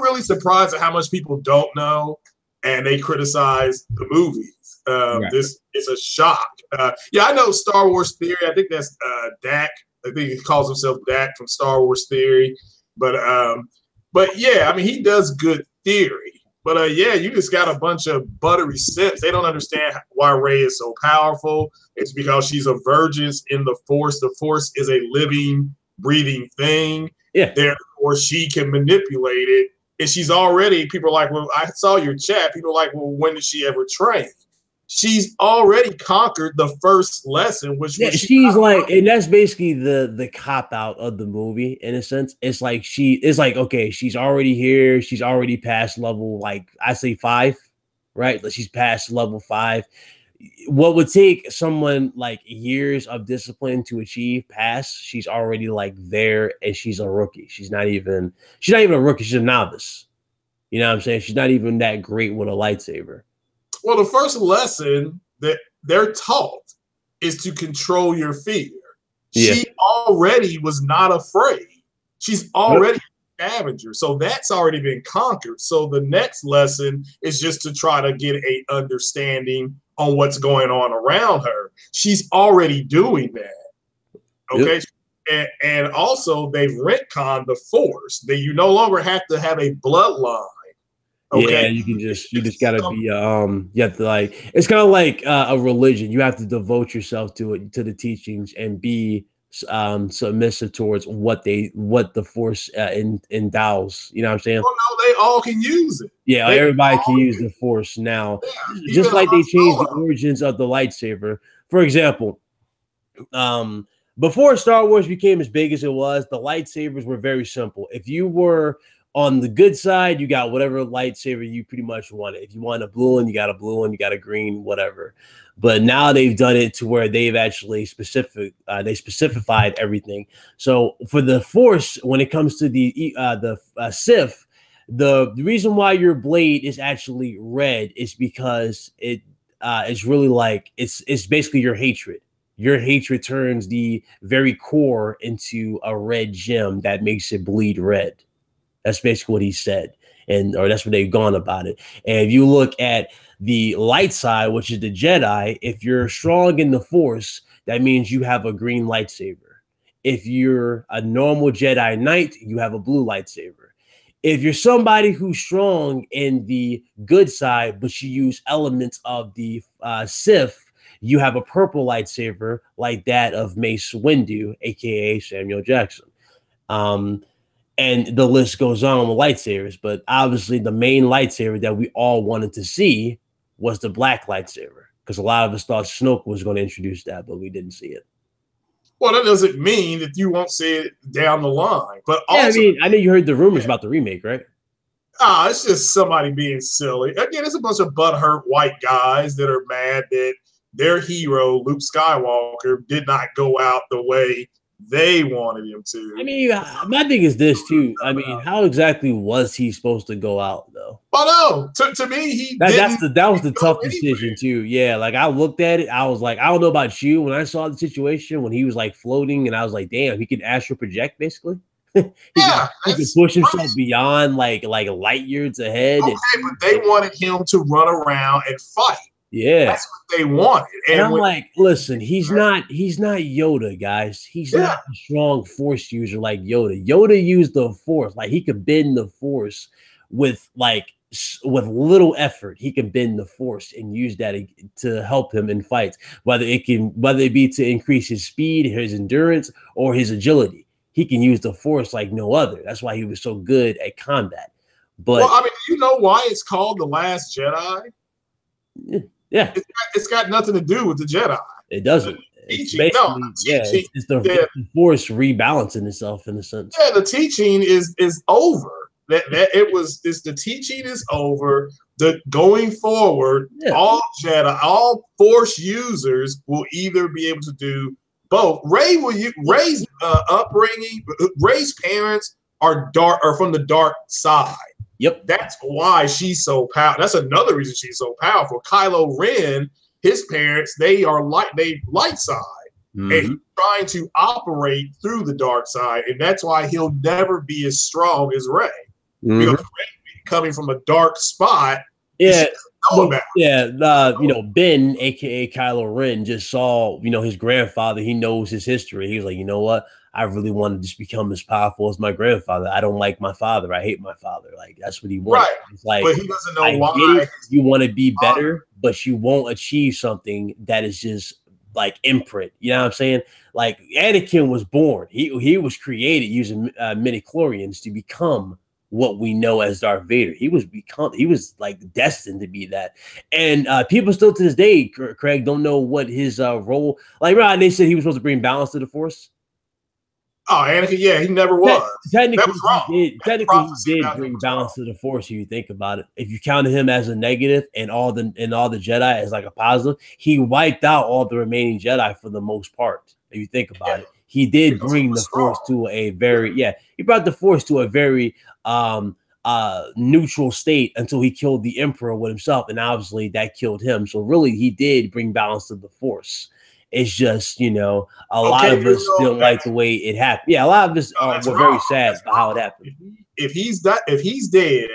really surprised at how much people don't know, and they criticize the movies. This is a shock. I know Star Wars Theory. I think that's Dak. I think he calls himself Dak from Star Wars Theory. But yeah, he does good theory. But yeah, you just got a bunch of buttery Siths. They don't understand why Rey is so powerful. It's because she's a virgin in the Force. The Force is a living, breathing thing. Yeah. Therefore, she can manipulate it. And she's already, people are like, well, I saw your chat. People are like, well, when did she ever train? She's already conquered the first lesson, which she's like, and that's basically the cop out of the movie in a sense. It's like okay, she's already here, she's already past level, like I say 5, right? She's past level 5. What would take someone like years of discipline to achieve past, she's already like there, and she's a rookie. She's not even a rookie, she's a novice. You know what I'm saying? She's not even that great with a lightsaber. Well, the first lesson that they're taught is to control your fear. Yeah. She already was not afraid. She's already a scavenger. So that's already been conquered. So the next lesson is just to try to get a understanding on what's going on around her. She's already doing that. Okay. Yep. And also they've retconned the Force. That you no longer have to have a bloodline. Okay. Yeah, you just gotta be you have to, like, it's kind of like a religion. You have to devote yourself to it, to the teachings, and be submissive towards what the Force endows. You know what I'm saying? Well, no, they all can use it. Yeah, everybody can use the Force now. Yeah, just like they changed the origins of the lightsaber. For example, before Star Wars became as big as it was, the lightsabers were very simple. If you were on the good side, you got whatever lightsaber you pretty much wanted. If you want a blue one, you got a blue one, you got a green, whatever. But now they've done it to where they've actually specified everything. So for the Force, when it comes to the Sith, the reason why your blade is actually red is because it's really like it's basically your hatred. Your hatred turns the very core into a red gem that makes it bleed red. That's basically what he said, or that's what they've gone about it. And if you look at the light side, which is the Jedi, if you're strong in the Force, that means you have a green lightsaber. If you're a normal Jedi Knight, you have a blue lightsaber. If you're somebody who's strong in the good side, but you use elements of the Sith, you have a purple lightsaber like that of Mace Windu, aka Samuel Jackson. And the list goes on with lightsabers, but obviously the main lightsaber that we all wanted to see was the black lightsaber, because a lot of us thought Snoke was going to introduce that, but we didn't see it. Well, that doesn't mean that you won't see it down the line. But yeah, also, I know you heard the rumors about the remake, right? It's just somebody being silly. Again, it's a bunch of butthurt white guys that are mad that their hero, Luke Skywalker, did not go out the way they wanted him to. I mean, my thing is this too. I mean, how exactly was he supposed to go out though? Oh no, to me, that was the tough decision too. Yeah, like I looked at it, I was like, I don't know about you. When I saw the situation when he was like floating, and I was like, damn, he could astral project basically. he could push himself beyond like light years ahead. Okay, but they wanted him to run around and fight. Yeah, that's what they wanted. And I'm like, listen, he's not Yoda, guys. He's not a strong Force user like Yoda. Yoda used the Force, like he could bend the Force with little effort. He can bend the Force and use that to help him in fights, whether it be to increase his speed, his endurance, or his agility. He can use the Force like no other. That's why he was so good at combat. But well, I mean, do you know why it's called The Last Jedi? Yeah, it's got nothing to do with the Jedi. It doesn't. It's the Force rebalancing itself in a sense. Yeah, the teaching is over. The teaching is over. The going forward, all Jedi, all Force users will either be able to do both. Rey's upbringing, Rey's parents are from the dark side. Yep. That's why she's so powerful. That's another reason she's so powerful. Kylo Ren, his parents, they light side. Mm-hmm. And he's trying to operate through the dark side. And that's why he'll never be as strong as Rey. Mm-hmm. Because Rey coming from a dark spot, yeah, know about. Yeah, Ben, aka Kylo Ren, just saw, his grandfather. He knows his history. He was like, you know what? I really want to just become as powerful as my grandfather. I don't like my father. I hate my father. Like, that's what he wants. Right. It's like, but he doesn't know I why. get it. You want to be better, but you won't achieve something that is just like imprint. You know what I'm saying? Like, Anakin was born. He was created using midichlorians to become what we know as Darth Vader. He was like destined to be that. And people still to this day, Craig, don't know what his role. Like, right, they said he was supposed to bring balance to the Force. Oh, Anakin, yeah, he never was. Technically, he did bring balance to the Force. If you think about it, if you counted him as a negative and all the Jedi as like a positive, he wiped out all the remaining Jedi for the most part. If you think about it, he did bring the Force to a very he brought the Force to a very neutral state until he killed the Emperor with himself, and obviously that killed him. So really, he did bring balance to the Force. It's just, a lot of us didn't like the way it happened. Yeah, a lot of us were very sad about how it happened. If he's dead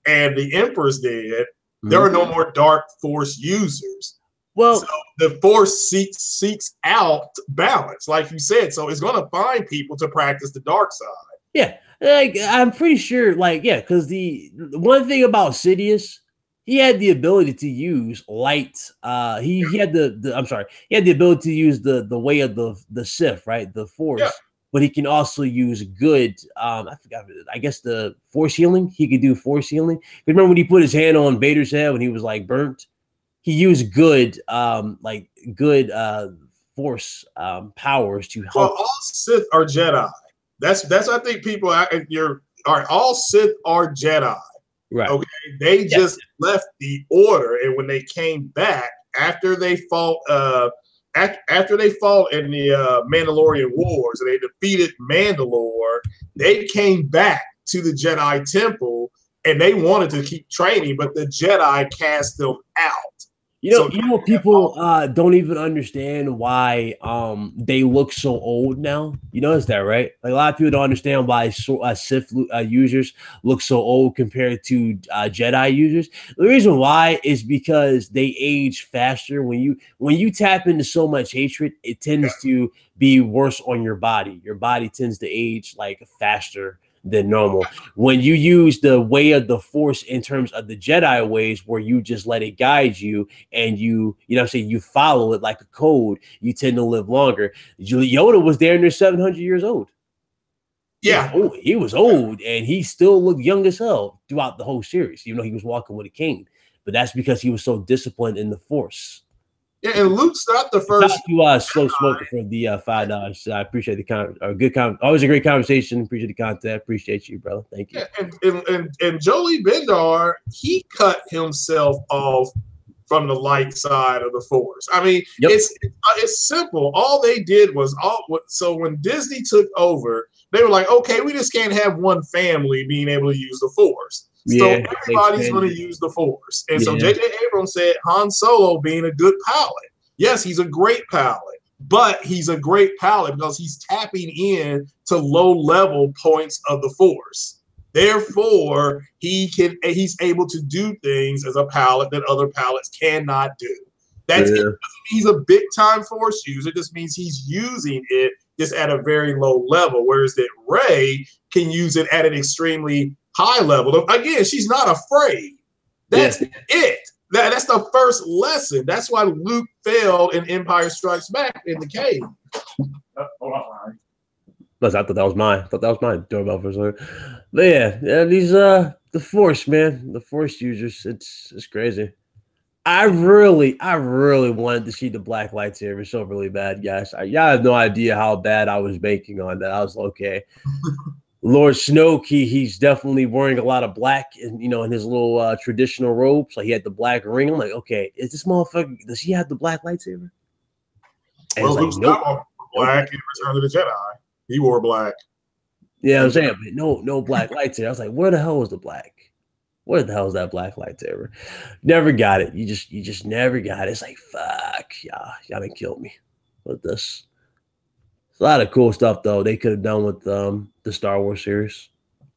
and the Emperor's dead, there are no more Dark Force users. Well, so the Force seeks out balance, like you said. So it's going to find people to practice the dark side. Yeah, like, I'm pretty sure, because the one thing about Sidious, he had the ability to use light. He had he had the ability to use the way of the Sith, right? The Force. Yeah. But he can also use good. I forgot. I guess the Force healing. He could do Force healing. Remember when he put his hand on Vader's head when he was like burnt? He used good, Force powers to help. Well, all Sith are Jedi. That's I think people all Sith are Jedi. Right. Okay. They just left the order, and when they came back after they fought in the Mandalorian Wars and they defeated Mandalore, they came back to the Jedi Temple and they wanted to keep training, but the Jedi cast them out. People don't even understand why they look so old now. You notice that, right? Like, a lot of people don't understand why Sith users look so old compared to Jedi users. The reason why is because they age faster. When you tap into so much hatred, it tends to be worse on your body. Your body tends to age like faster than normal. When you use the way of the Force in terms of the Jedi ways, where you just let it guide you and you follow it like a code, you tend to live longer. Yoda was there and they're 700 years old. Yeah. He was old and he still looked young as hell throughout the whole series, even though he was walking with a cane. But that's because he was so disciplined in the Force. Yeah, and Luke's not the first. You slow smoker for the $5. I appreciate the always a great conversation. Appreciate the content. Appreciate you, brother. Thank you. Yeah, and Jolie Bendar, he cut himself off from the light side of the Force. I mean, it's simple. All they did was so when Disney took over, they were like, okay, we just can't have one family being able to use the Force. So everybody's going to use the Force. And so J.J. Abrams said Han Solo being a good pilot. Yes, he's a great pilot, but he's a great pilot because he's tapping in to low-level points of the Force. Therefore, he's able to do things as a pilot that other pilots cannot do. It doesn't mean he's a big-time Force user. It just means he's using it just at a very low level, whereas that Rey can use it at an extremely high level. Again, she's not afraid. That's it. That's the first lesson. That's why Luke failed in Empire Strikes Back in the cave. Hold on. I thought that was mine. Doorbell for a second. But yeah, these the Force, man. The Force users, it's crazy. I really wanted to see the black lightsaber so really bad, guys. Y'all have no idea how bad I was banking on that. I was okay. Lord Snoke, he's definitely wearing a lot of black, in his little traditional robes. Like, he had the black ring. I'm like, okay, is this motherfucker? Does he have the black lightsaber? And well, Luke Skywalker black in Return of the Jedi. He wore black. Yeah, I'm saying, but no black lightsaber. I was like, where the hell was the black? Where the hell is that black lightsaber? Never got it. You just never got it. It's like, fuck, y'all done killed me with this. A lot of cool stuff though they could have done with the Star Wars series.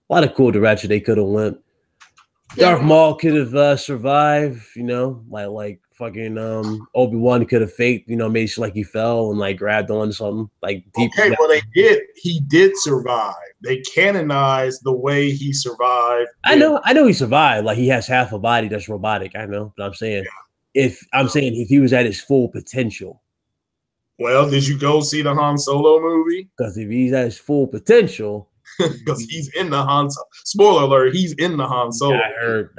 A lot of cool direction they could have went. Darth Maul could have survived, you know, like fucking Obi-Wan could have faked, you know, made it like he fell and like grabbed on something like deep. Okay, well he did survive. They canonized the way he survived. I know he survived. Like he has half a body that's robotic. I know, but I'm saying if he was at his full potential. Well, did you go see the Han Solo movie? Because if he's at his full potential, because he's in the Han Solo. Spoiler alert, he's in the Han Solo. Yeah,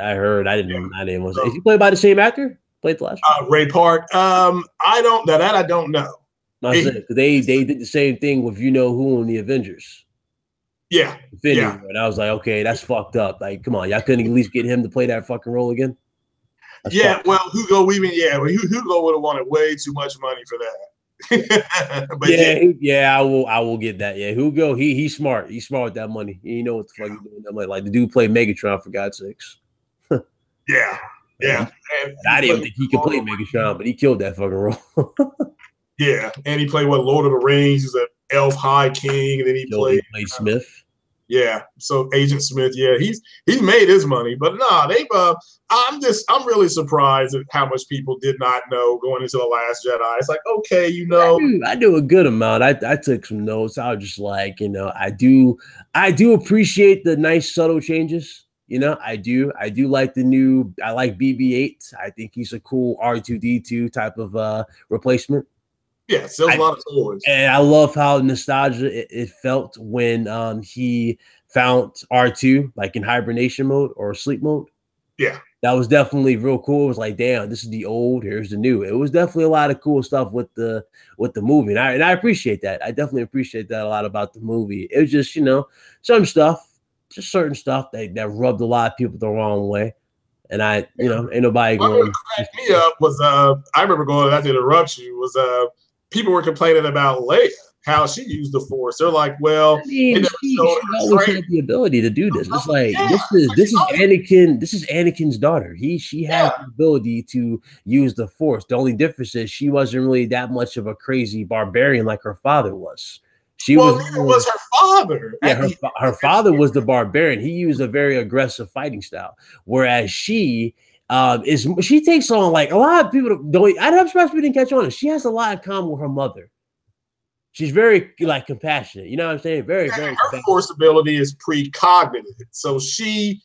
I heard. I didn't. Is he played by the same actor? Played the last one? Ray Park. I don't know that. I don't know. They did the same thing with you know who in the Avengers. Yeah. Yeah. And I was like, okay, that's fucked up. Like, come on, y'all couldn't at least get him to play that fucking role again. That's well, Hugo Weaving, Hugo would have wanted way too much money for that. But I will get that. Yeah, Hugo, he's smart. He's smart with that money. He know what the fuck he's doing with that money. Like the dude played Megatron for God's sakes. Yeah. And I didn't think he could play Megatron, but he killed that fucking role. Yeah, and he played Lord of the Rings. He's an elf high king, and then he played Smith. Yeah, so Agent Smith. Yeah, he's made his money, but they've. I'm really surprised at how much people did not know going into The Last Jedi. It's like, okay, you know, I do a good amount. I took some notes. I was just like, you know, I do appreciate the nice subtle changes. You know, I do like I like BB-8. I think he's a cool R2-D2 type of replacement. Yeah, sells a lot of toys. And I love how nostalgia it felt when he found R2 like in hibernation mode or sleep mode. Yeah. That was definitely real cool. It was like, damn, this is the old, here's the new. It was definitely a lot of cool stuff with the movie. And I appreciate that. I definitely appreciate that a lot about the movie. It was just, you know, certain stuff that rubbed a lot of people the wrong way. And you know, ain't nobody going. What cracked me up was I remember going, not to interrupt you, was people were complaining about Leia, how she used the Force. They're like, well, she always had the ability to do this. It's like this is Anakin. This is Anakin's daughter. She has the ability to use the Force. The only difference is she wasn't really that much of a crazy barbarian like her father was. Neither was her father. Yeah, her father was the barbarian. He used a very aggressive fighting style, whereas she takes on like a lot of people don't. I'm surprised we didn't catch on. She has a lot in common with her mother. She's very like compassionate. You know what I'm saying? Very. Her Force ability is precognitive, so she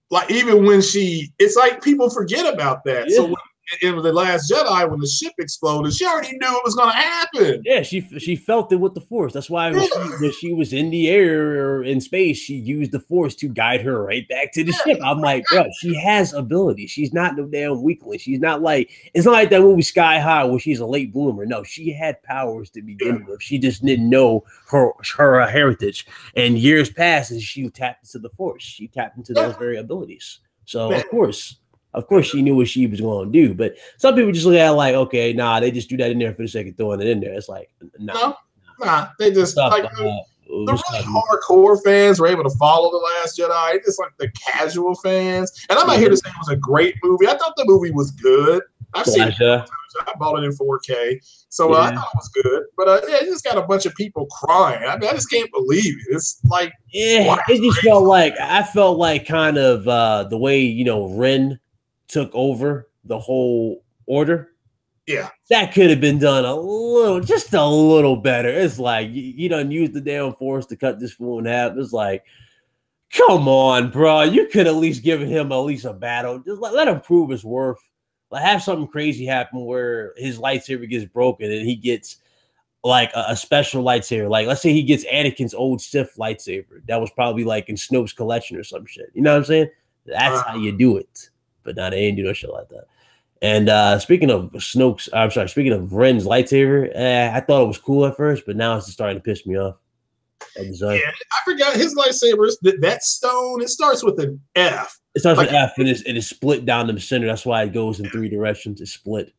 like even when it's like people forget about that. Yeah. So in The Last Jedi, when the ship exploded, she already knew it was going to happen. Yeah, she felt it with the Force. That's why when she was in the air or in space, she used the Force to guide her right back to the ship. I'm like, bro, she has ability. She's not no damn weakling. She's not like, it's not like that movie Sky High where she's a late bloomer. No, she had powers to begin with. She just didn't know her heritage. And years passed and she tapped into the Force. She tapped into those very abilities. So of course, she knew what she was going to do, but some people just look at it like, okay, they just do that in there for the sake of throwing it in there. It's like, nah. They just like the really hardcore fans were able to follow The Last Jedi. Just like the casual fans, and I'm not here to say it was a great movie. I thought the movie was good. I've seen it. I bought it in 4K, so I thought it was good. But you just got a bunch of people crying. I mean, I just can't believe it. It's like, it just felt like kind of the way, you know, Ren took over the whole order. Yeah, that could have been done just a little better. It's like you done used the damn Force to cut this fool in half. It's like, come on, bro. You could at least given him at least a battle. Just let him prove his worth. Like have something crazy happen where his lightsaber gets broken and he gets like a special lightsaber. Like let's say he gets Anakin's old Sith lightsaber. That was probably like in Snoke's collection or some shit. You know what I'm saying? That's how you do it. But now they ain't do no shit like that. And speaking of Ren's lightsaber, I thought it was cool at first, but now it's just starting to piss me off. Yeah, I forgot his lightsaber. That stone, it starts with an F. It starts with F, and it is split down the center. That's why it goes in 3 directions. It's split.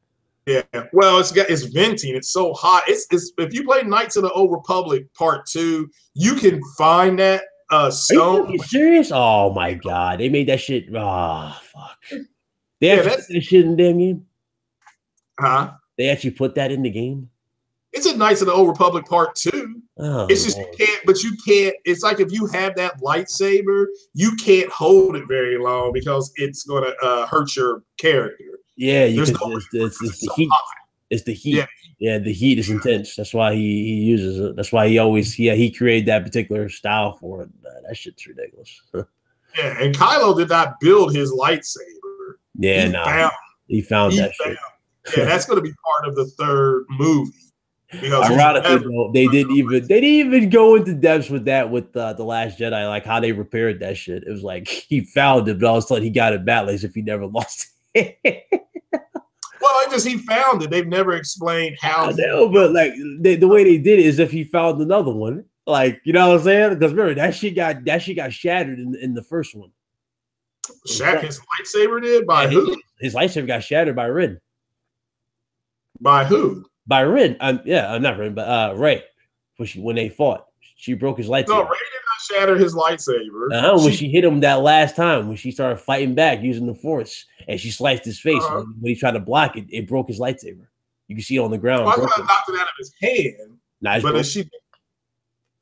Yeah, well, it's venting. It's so hot. It's if you play Knights of the Old Republic Part 2, you can find that. Stone. Are you serious? Oh my god, they made that shit. Oh fuck. They actually put that shit in the damn game. Huh? They actually put that in the game. It's a Knights of the Old Republic Part 2. Oh, it's just you can't. It's like if you have that lightsaber, you can't hold it very long because it's gonna hurt your character. Yeah, it's the heat. It's the heat. Yeah, the heat is intense. That's why he uses it. That's why he created that particular style for it. That shit's ridiculous. Yeah, and Kylo did not build his lightsaber. Yeah, he found that shit. Yeah, that's going to be part of the third movie. Because ironically, though, they didn't even go into depths with that with the Last Jedi, like how they repaired that shit. It was like he found it, but all of a sudden he got it back, like as if he never lost it. Well, he found it. They've never explained how. I know, but like the way they did it is if he found another one, like you know what I'm saying? Because remember that shit got shattered in the first one. His lightsaber did by who? His lightsaber got shattered by Rin. By who? By Rin. Not Rin, but Rey. When they fought, she broke his lightsaber. No, Rey did not shatter his lightsaber. When she hit him that last time, when she started fighting back using the Force, and she sliced his face when he tried to block it, it broke his lightsaber. You can see it on the ground. Well, I thought I knocked it out of his hand. Nice, but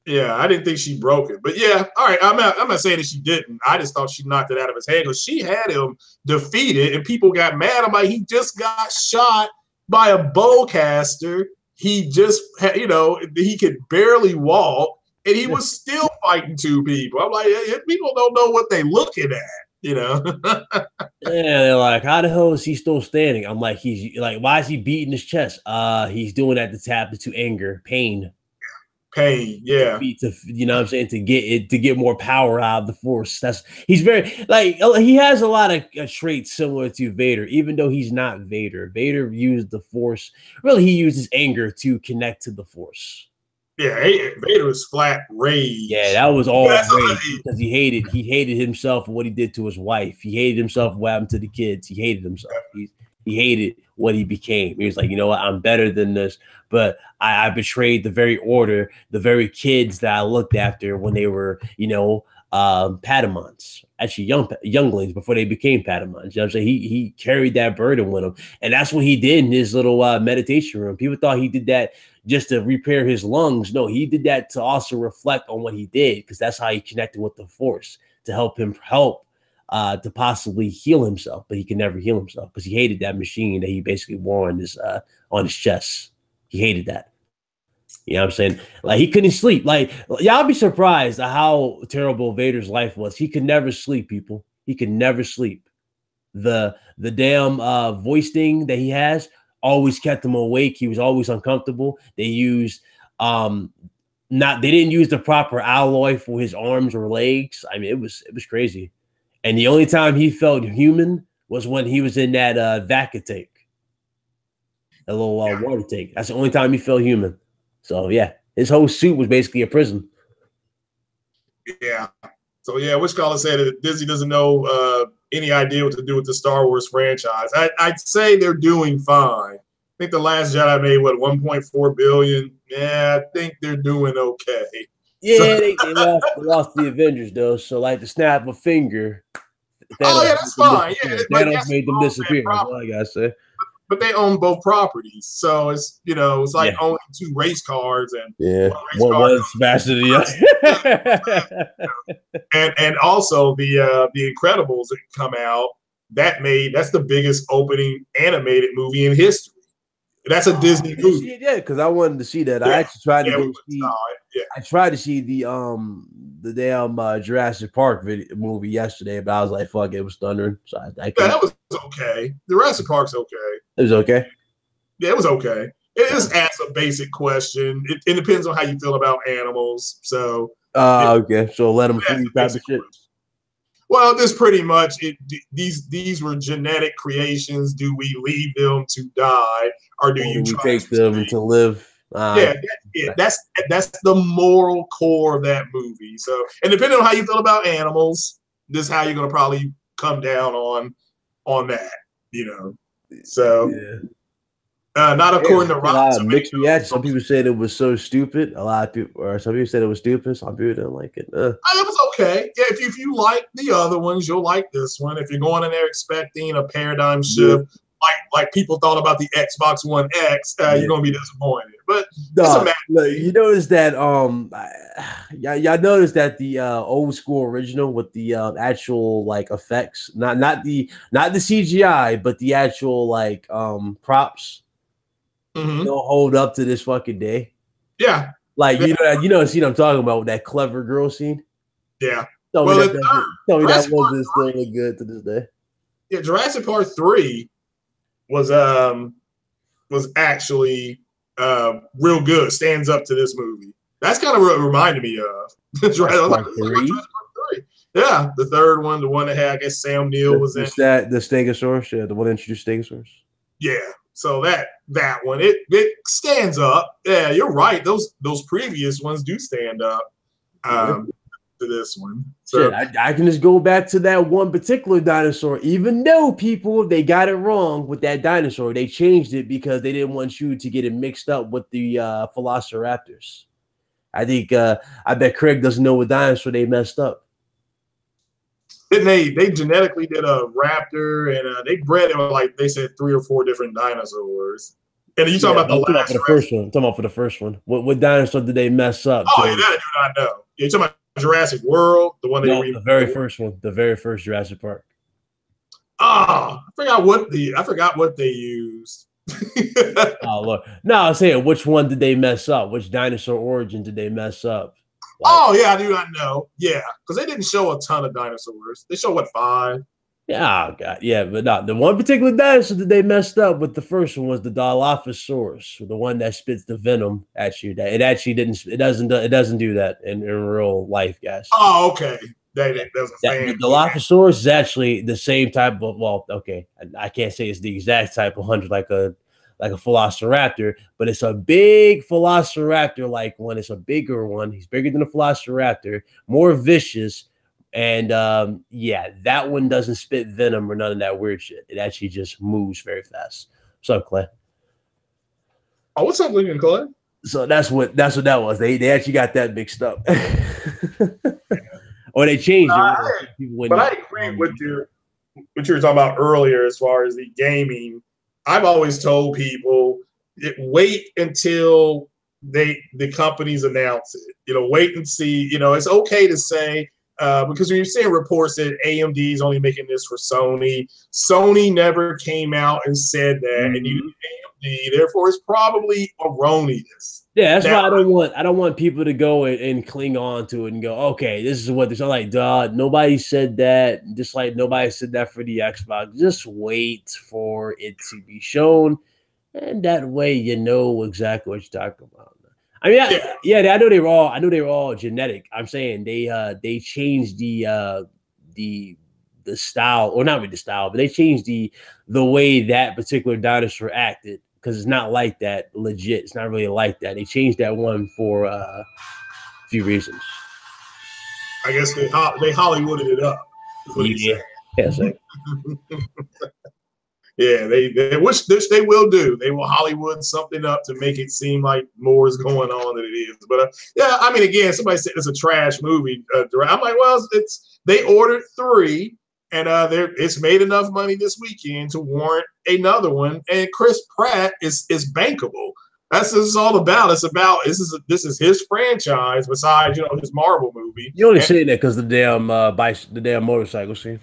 I didn't think she broke it. But yeah, all right. I'm not saying that she didn't. I just thought she knocked it out of his hand because she had him defeated, and people got mad. I'm like, he just got shot by a bowcaster. He just, he could barely walk, and he was still fighting two people. I'm like, people don't know what they're looking at, Yeah, they're like, how the hell is he still standing? I'm like, why is he beating his chest? He's doing that to tap into anger, pain. Yeah. To you know what I'm saying, to get more power out of the Force. He's very he has a lot of traits similar to Vader, even though he's not Vader. Vader used the Force. Really, he uses anger to connect to the Force. Yeah, Vader was flat rage. Yeah, that was all rage because he hated himself and what he did to his wife. He hated himself and what happened to the kids. He hated himself. He hated what he became. He was like, you know what? I'm better than this. But I betrayed the very order, the very kids that I looked after when they were, Padawans, actually younglings before they became Padawans. You know what I'm saying? He carried that burden with him. And that's what he did in his little meditation room. People thought he did that just to repair his lungs. No, he did that to also reflect on what he did, because that's how he connected with the Force, to help him to possibly heal himself, but he could never heal himself because he hated that machine that he basically wore on his chest. He hated that. You know what I'm saying? Like, he couldn't sleep. Like, y'all be surprised at how terrible Vader's life was. He could never sleep, people. He could never sleep. The damn voice thing that he has always kept him awake. He was always uncomfortable. They used they didn't use the proper alloy for his arms or legs. I mean, it was crazy. And the only time he felt human was when he was in that vaca tank, a little water tank. That's the only time he felt human. So yeah, his whole suit was basically a prison. Yeah. So yeah, Witch Caller said that Disney doesn't know any idea what to do with the Star Wars franchise. I'd say they're doing fine. I think the Last Jedi made 1.4 billion. Yeah, I think they're doing okay. Yeah, they lost the Avengers though. So like the snap of a finger. That's fine. Yeah, Thanos made them disappear. That's all I gotta say. But they own both properties, so it's it's like owning two race cars and one faster than the other. and also the Incredibles that come out that's the biggest opening animated movie in history. That's a Disney movie. Yeah, because I wanted to see that. I actually tried to go see. I tried to see the damn Jurassic Park movie yesterday, but I was like, "Fuck, it was thundering." So that was okay. Jurassic Park's okay. It was okay. Yeah, it was okay. It just asks a basic question. It depends on how you feel about animals. So okay, so let them free type of shit. Well, this pretty much these were genetic creations. Do we leave them to die, or do you take them to live? That's the moral core of that movie. So, and depending on how you feel about animals, this is how you're gonna probably come down on that. So. Yeah. Not according to Rotten. Mixed reaction. Some people said it was so stupid. Some people said it was stupid. Some people didn't like it. It was okay. Yeah, if you like the other ones, you'll like this one. If you're going in there expecting a paradigm shift like people thought about the Xbox One X, you're gonna be disappointed. But it's a you notice that y'all notice that the old school original with the actual like effects, not the CGI, but the actual like props, don't hold up to this fucking day. Yeah, like you know the scene I'm talking about with that clever girl scene. Yeah. Tell me that wasn't still look good to this day. Yeah, Jurassic Park 3 was actually real good. Stands up to this movie. That's kind of what it reminded me of. Jurassic Park 3? Yeah, the third one, the one that had, I guess, Sam Neill was in. The Stegosaurus? Yeah, the one that introduced Stegosaurus? Yeah. So that one, it stands up. Yeah, you're right. Those previous ones do stand up to this one. So shit, I can just go back to that one particular dinosaur, even though people, they got it wrong with that dinosaur. They changed it because they didn't want you to get it mixed up with the Velociraptors. I think I bet Craig doesn't know what dinosaur they messed up. Didn't they genetically did a raptor and they bred it with, like they said, 3 or 4 different dinosaurs. And you talking about the last for the first one. I'm talking about for the first one. What dinosaur did they mess up? Oh, yeah, that I do not know. You're talking about Jurassic World, the one the very first one, the very first Jurassic Park. Oh, I forgot what they used. Oh Lord. No, I'm saying which one did they mess up? Which dinosaur origin did they mess up? Like, oh yeah, I do not know. Yeah, because they didn't show a ton of dinosaurs. They show what, 5? Yeah, oh God, yeah, but not the one particular dinosaur that they messed up with. The first one was the Dilophosaurus, the one that spits the venom at you. That it doesn't do that in real life, guys. Oh, okay. The Dilophosaurus is actually the same type of, well, okay, I can't say it's the exact type of hunter like a Velociraptor, but it's a big Velociraptor like one. It's a bigger one. He's bigger than a Velociraptor, more vicious. And yeah, that one doesn't spit venom or none of that weird shit. It actually just moves very fast. What's up, Clay? Oh, what's up, Lincoln Clay? So that's what that was. They actually got that mixed up. Or they changed it. But I agree with what you were talking about earlier as far as the gaming. I've always told people, wait until the companies announce it. Wait and see. It's okay to say, because when you're seeing reports that AMD is only making this for Sony, Sony never came out and said that, and you AMD, therefore it's probably erroneous. Yeah, that's why I don't want people to go and cling on to it and go, okay, this is what this. I'm like, duh, nobody said that. Just like nobody said that for the Xbox. Just wait for it to be shown, and that way you know exactly what you're talking about. I mean, yeah, I know they were all genetic. I'm saying they changed the style, or not really the style, but they changed the way that particular dinosaur acted. Because it's not like that legit. It's not really like that. They changed that one for a few reasons. I guess they Hollywooded it up. Yeah. Yeah, they which they will do. They will Hollywood something up to make it seem like more is going on than it is. But yeah, I mean, again, somebody said it's a trash movie. I'm like, well, they ordered 3. And it's made enough money this weekend to warrant another one. And Chris Pratt is bankable. This is all about. It's about this is his franchise. Besides, his Marvel movie. You only say that because the damn motorcycle scene.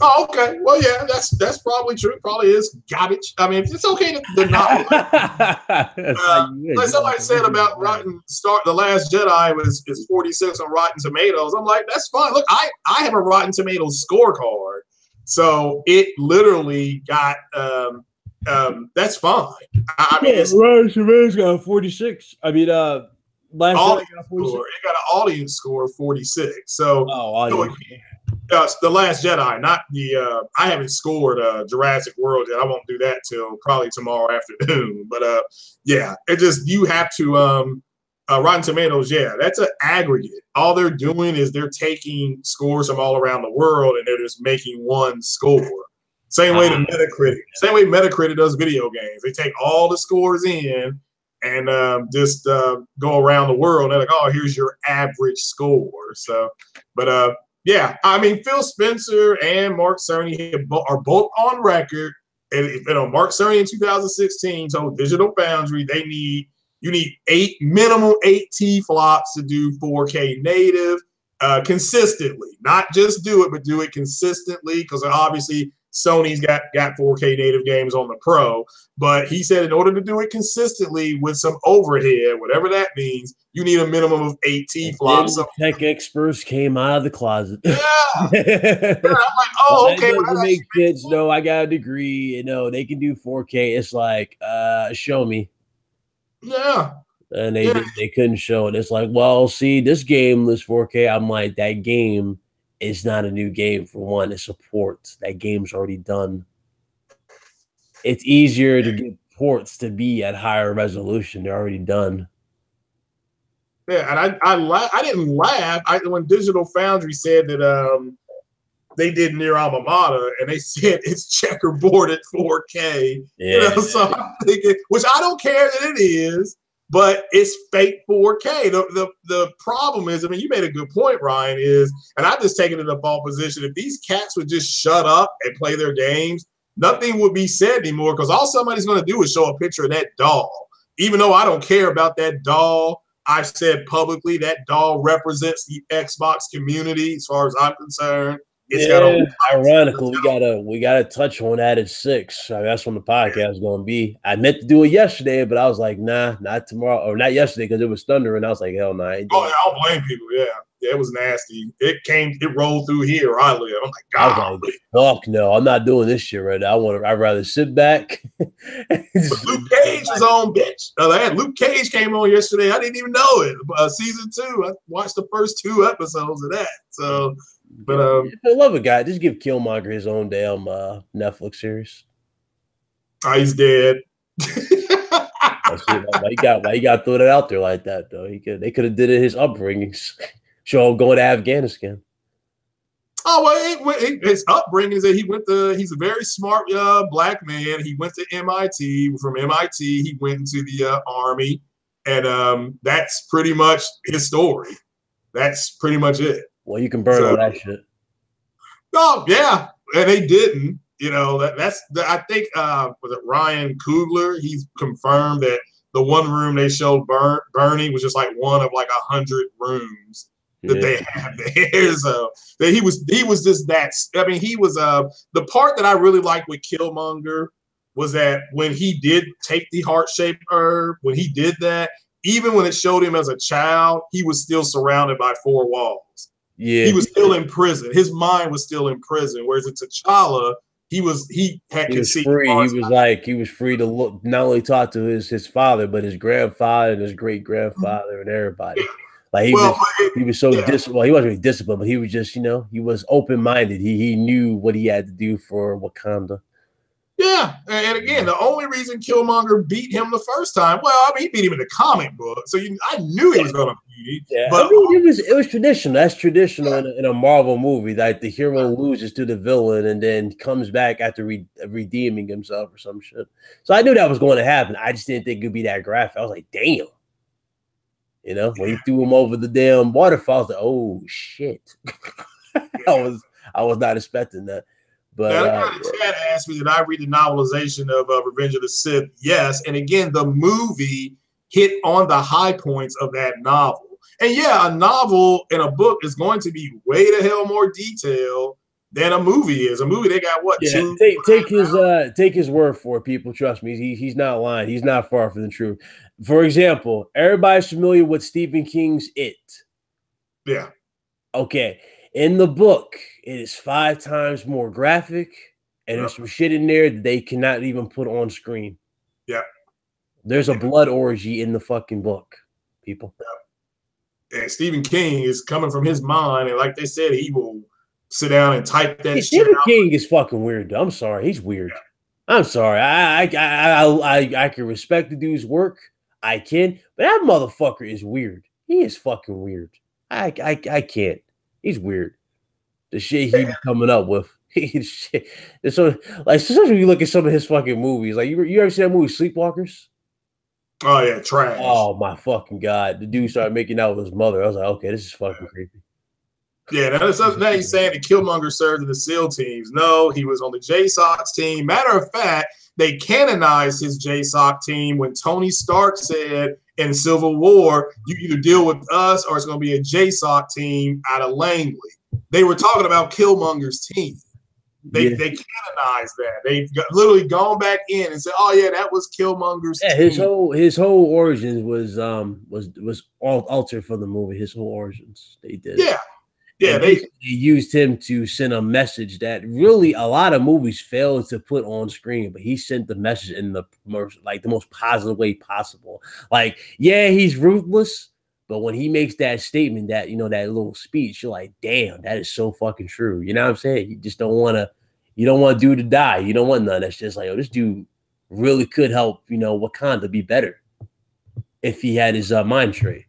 Oh, okay. Well, yeah, that's probably true. Probably is garbage. I mean, it's okay to not. Like somebody said about The Last Jedi is 46 on Rotten Tomatoes. I'm like, that's fine. Look, I have a Rotten Tomatoes scorecard, so it literally got that's fine. I mean, Rotten Tomatoes got 46. I mean, Last Jedi got 46. It got an audience score of 46. So, The Last Jedi, not the. I haven't scored Jurassic World yet. I won't do that till probably tomorrow afternoon. But yeah, it just you have to. Rotten Tomatoes, yeah, that's an aggregate. All they're doing is they're taking scores from all around the world and they're just making one score. Same way to Metacritic. Same way Metacritic does video games. They take all the scores in and just go around the world. And they're like, oh, here's your average score. So, but yeah, I mean, Phil Spencer and Mark Cerny are both on record And Mark Cerny in 2016 told Digital Foundry you need minimum 8 T-flops to do 4K native consistently. Not just do it, but do it consistently, because obviously Sony's got 4K native games on the Pro. But he said in order to do it consistently with some overhead, whatever that means, you need a minimum of 8 T-flops. So tech experts came out of the closet. Yeah. I'm like, oh, okay. That doesn't make sense. No, I got a degree. They can do 4K. It's like, show me. Yeah. And they couldn't show it. It's like, well, see, this game was 4K. I'm like, that game is not a new game for one. It supports. That game's already done. It's easier to get ports to be at higher resolution. They're already done. Yeah, and I didn't laugh when Digital Foundry said that they did Nier Automata, and they said it's checkerboard at 4K. Yeah. So I'm thinking, which I don't care that it is, but it's fake 4K. The problem is, I mean, you made a good point, Ryan, and I've just taken the default position. If these cats would just shut up and play their games, nothing would be said anymore, because all somebody's going to do is show a picture of that doll. Even though I don't care about that doll, I've said publicly that doll represents the Xbox community as far as I'm concerned. It's got ironically, we gotta touch on that at 6. That's when the podcast is gonna be. I meant to do it yesterday, but I was like, nah, not tomorrow, or not yesterday, because it was thunder, and I was like, hell no. I don't blame people. Yeah, it was nasty. It rolled through here where I live. I'm like, God, I was like, fuck no, I'm not doing this shit right now. I'd rather sit back. But Luke Cage was on, bitch. Luke Cage came on yesterday. I didn't even know it. Season 2. I watched the first 2 episodes of that. So. But I love a guy. Just give Killmonger his own damn Netflix series. He's dead. Why you got to throw that out there like that though? They could have did it his upbringings. Show him going to Afghanistan. Oh well, his upbringing is that he's a very smart black man. He went to MIT. From MIT, he went into the Army, and that's pretty much his story. That's pretty much it. Well, you can burn all that shit. Oh yeah, and they didn't. I think was it Ryan Coogler? He's confirmed that the one room they showed burning was just like one of like 100 rooms that they have there. So that he was just that. I mean, he was the part that I really liked with Killmonger was that when he did take the heart-shaped herb, when he did that, even when it showed him as a child, he was still surrounded by 4 walls. Yeah, he was still in prison. His mind was still in prison. Whereas in T'Challa, he was free. He was free to look, not only talk to his father, but his grandfather and his great grandfather and everybody. Like he was so disciplined. Well, he wasn't really disciplined, but he was just he was open minded. He knew what he had to do for Wakanda. Yeah, and again, the only reason Killmonger beat him the first time, well, I mean, he beat him in the comic book, so I knew he was going to beat him. Yeah, but I mean, it was traditional. That's traditional in a Marvel movie, that the hero loses to the villain and then comes back after redeeming himself or some shit. So I knew that was going to happen. I just didn't think it would be that graphic. I was like, damn. When he threw him over the damn waterfall, I was like, oh shit. I was not expecting that. But Chad asked me, did I read the novelization of Revenge of the Sith? Yes. And again, the movie hit on the high points of that novel. And yeah, a novel and a book is going to be way the hell more detailed than a movie is. A movie, they got what? Yeah, take his word for it, people. Trust me, he's not lying. He's not far from the truth. For example, everybody's familiar with Stephen King's It. Yeah. Okay. In the book, it is 5 times more graphic, and there's some shit in there that they cannot even put on screen. Yeah. There's a blood orgy in the fucking book, people. Yeah. And Stephen King is coming from his mind, and like they said, he will sit down and type that shit Stephen out. King is fucking weird. I'm sorry. He's weird. Yeah. I'm sorry. I can respect the dude's work. I can, but that motherfucker is weird. He is fucking weird. I can't. He's weird. The shit he be coming up with. Shit. So, like, especially when you look at some of his fucking movies. Like, you ever seen that movie Sleepwalkers? Oh yeah, trash. Oh my fucking god. The dude started making out with his mother. I was like, okay, this is fucking creepy. Yeah, now he's saying that Killmonger served in the SEAL teams. No, he was on the JSOC team. Matter of fact, they canonized his JSOC team when Tony Stark said in Civil War, you either deal with us or it's going to be a JSOC team out of Langley. They were talking about Killmonger's team. They canonized that. They've literally gone back in and said, "Oh yeah, that was Killmonger's team." His whole origins was all altered for the movie. His whole origins, they did. Yeah, they used him to send a message that really a lot of movies failed to put on screen, but he sent the message in the most positive way possible. Like, yeah, he's ruthless, but when he makes that statement, that that little speech, you're like, damn, that is so fucking true. You know what I'm saying? You just don't want dude to die. You don't want none. That's just like, oh, this dude really could help, Wakanda be better if he had his mind trait.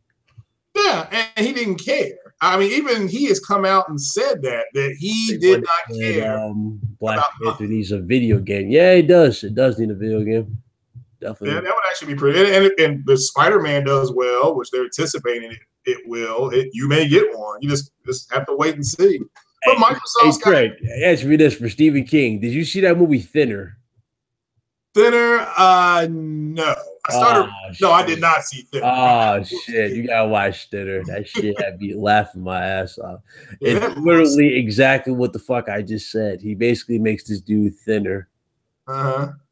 Yeah, and he didn't care. I mean, even he has come out and said that he did not care. Black Panther needs a video game. Yeah, it does. It does need a video game. Definitely. Yeah, that would actually be pretty. And the Spider-Man does well, which they're anticipating it will. You may get one. You just have to wait and see. But Microsoft's Craig, answer me this for Stephen King. Did you see that movie Thinner? Thinner? No. I did not see Thinner. Oh shit! You gotta watch Thinner. That shit had me laughing my ass off. It's literally exactly what the fuck I just said. He basically makes this dude thinner.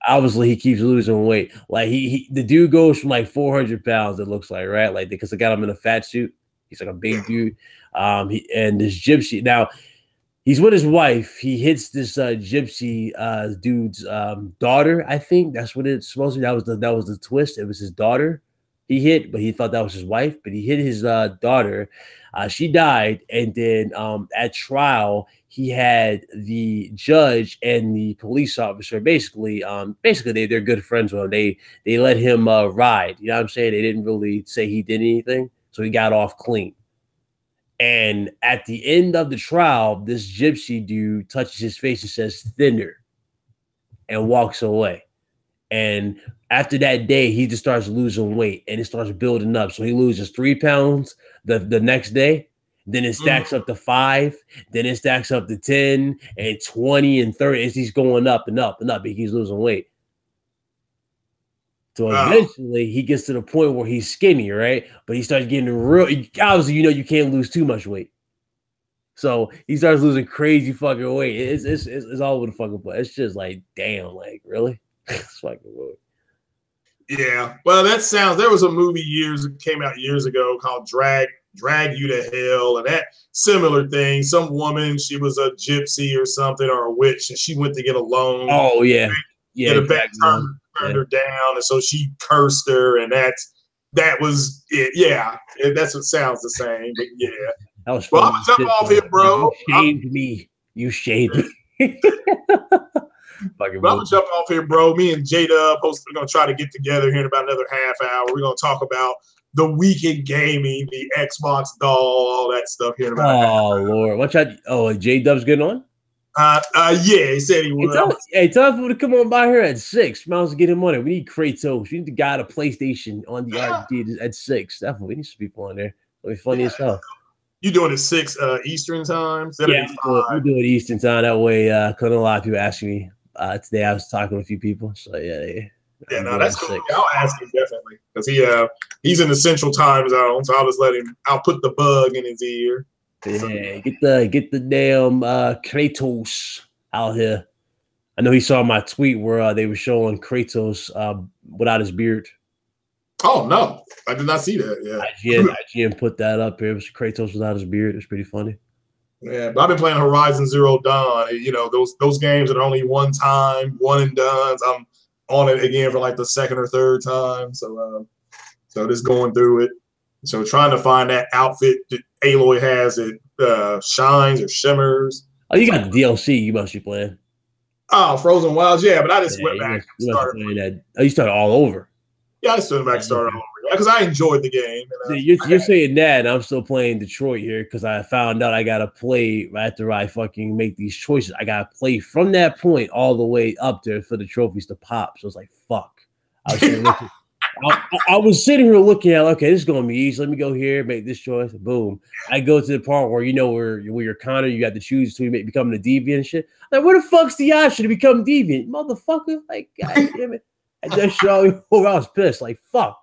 Obviously, he keeps losing weight. Like the dude goes from like 400 pounds. It looks like, right? Like, because they got him in a fat suit. He's like a big dude. And this gypsy now. He's with his wife. He hits this gypsy dude's daughter. I think that's what it's supposed to be. That was the twist. It was his daughter he hit, but he thought that was his wife. But he hit his daughter. She died, and then at trial, he had the judge and the police officer basically they're good friends with him. They let him ride. You know what I'm saying? They didn't really say he did anything, so he got off clean. And at the end of the trial, this gypsy dude touches his face and says thinner and walks away. And after that day, he just starts losing weight and it starts building up. So he loses 3 pounds the next day. Then it stacks up to 5. Then it stacks up to 10 and 20 and 30. He's going up and up and up. He keeps losing weight. So eventually he gets to the point where he's skinny, right? But he starts getting real. Obviously, you can't lose too much weight. So he starts losing crazy fucking weight. It's all over the fucking place. It's just like, damn, like, really? It's fucking weird. Yeah. Well, there was a movie came out years ago called Drag You to Hell, and that similar thing. Some woman, she was a gypsy or something, or a witch, and she went to get a loan. Oh, yeah. Yeah. The back turned her down, and so she cursed her, and that was it. Yeah, that's what sounds the same, but yeah. That was I'm gonna jump off here, bro. You shamed me. I'm gonna jump off here, bro. Me and J-Dub are gonna try to get together here in about another half hour. We're gonna talk about the weekend gaming, the Xbox doll, all that stuff here in about. Oh Lord, J-Dub's getting on. Yeah, he said he would. Tell him to come on by here at 6. Miles to get him on it. We need Kratos. We need the guy to PlayStation on the RD at 6. Definitely, we need some people on there. It'll be funny as hell. You doing it 6 Eastern time? Yeah, we do it Eastern time. That way, because a lot of people asking me today. I was talking to a few people, so yeah. Yeah, no, that's cool. I'll ask him definitely because he's in the Central Time Zone, so I'll just let him. I'll put the bug in his ear. Yeah, get the damn Kratos out here. I know he saw my tweet where they were showing Kratos without his beard. Oh no, I did not see that. Yeah, IGN put that up here. It was Kratos without his beard. It was pretty funny. Yeah, but I've been playing Horizon Zero Dawn. Those games that are only one and done. I'm on it again for like the second or third time. So just going through it. So trying to find that outfit that Aloy has that shines or shimmers. Oh, you got the DLC you must be playing. Oh, Frozen Wilds, yeah, but I just went back and started playing that. Oh, you started all over. Yeah, I just went back and started all over because I enjoyed the game. You're saying that, and I'm still playing Detroit here because I found out I gotta play after I fucking make these choices. I gotta play from that point all the way up there for the trophies to pop. So it's like fuck. I I was sitting here looking at, okay, this is going to be easy. Let me go here, make this choice. Boom. I go to the part where, where you're Connor, you got to choose between becoming a deviant and shit. Like, where the fuck's the option to become deviant? Motherfucker. Like, God damn it. I just showed me I was pissed. Like, fuck.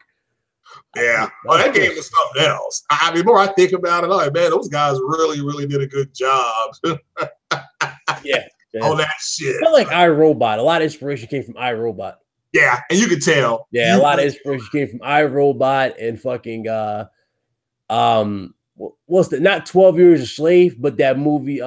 Yeah. That game was something else. I mean, more I think about it, I'm like, man, those guys really, really did a good job. Yeah. On that shit. I felt like iRobot. A lot of inspiration came from iRobot. Yeah, and you could tell. Yeah, a lot of inspiration came from iRobot and fucking what's the not 12 Years a Slave, but that movie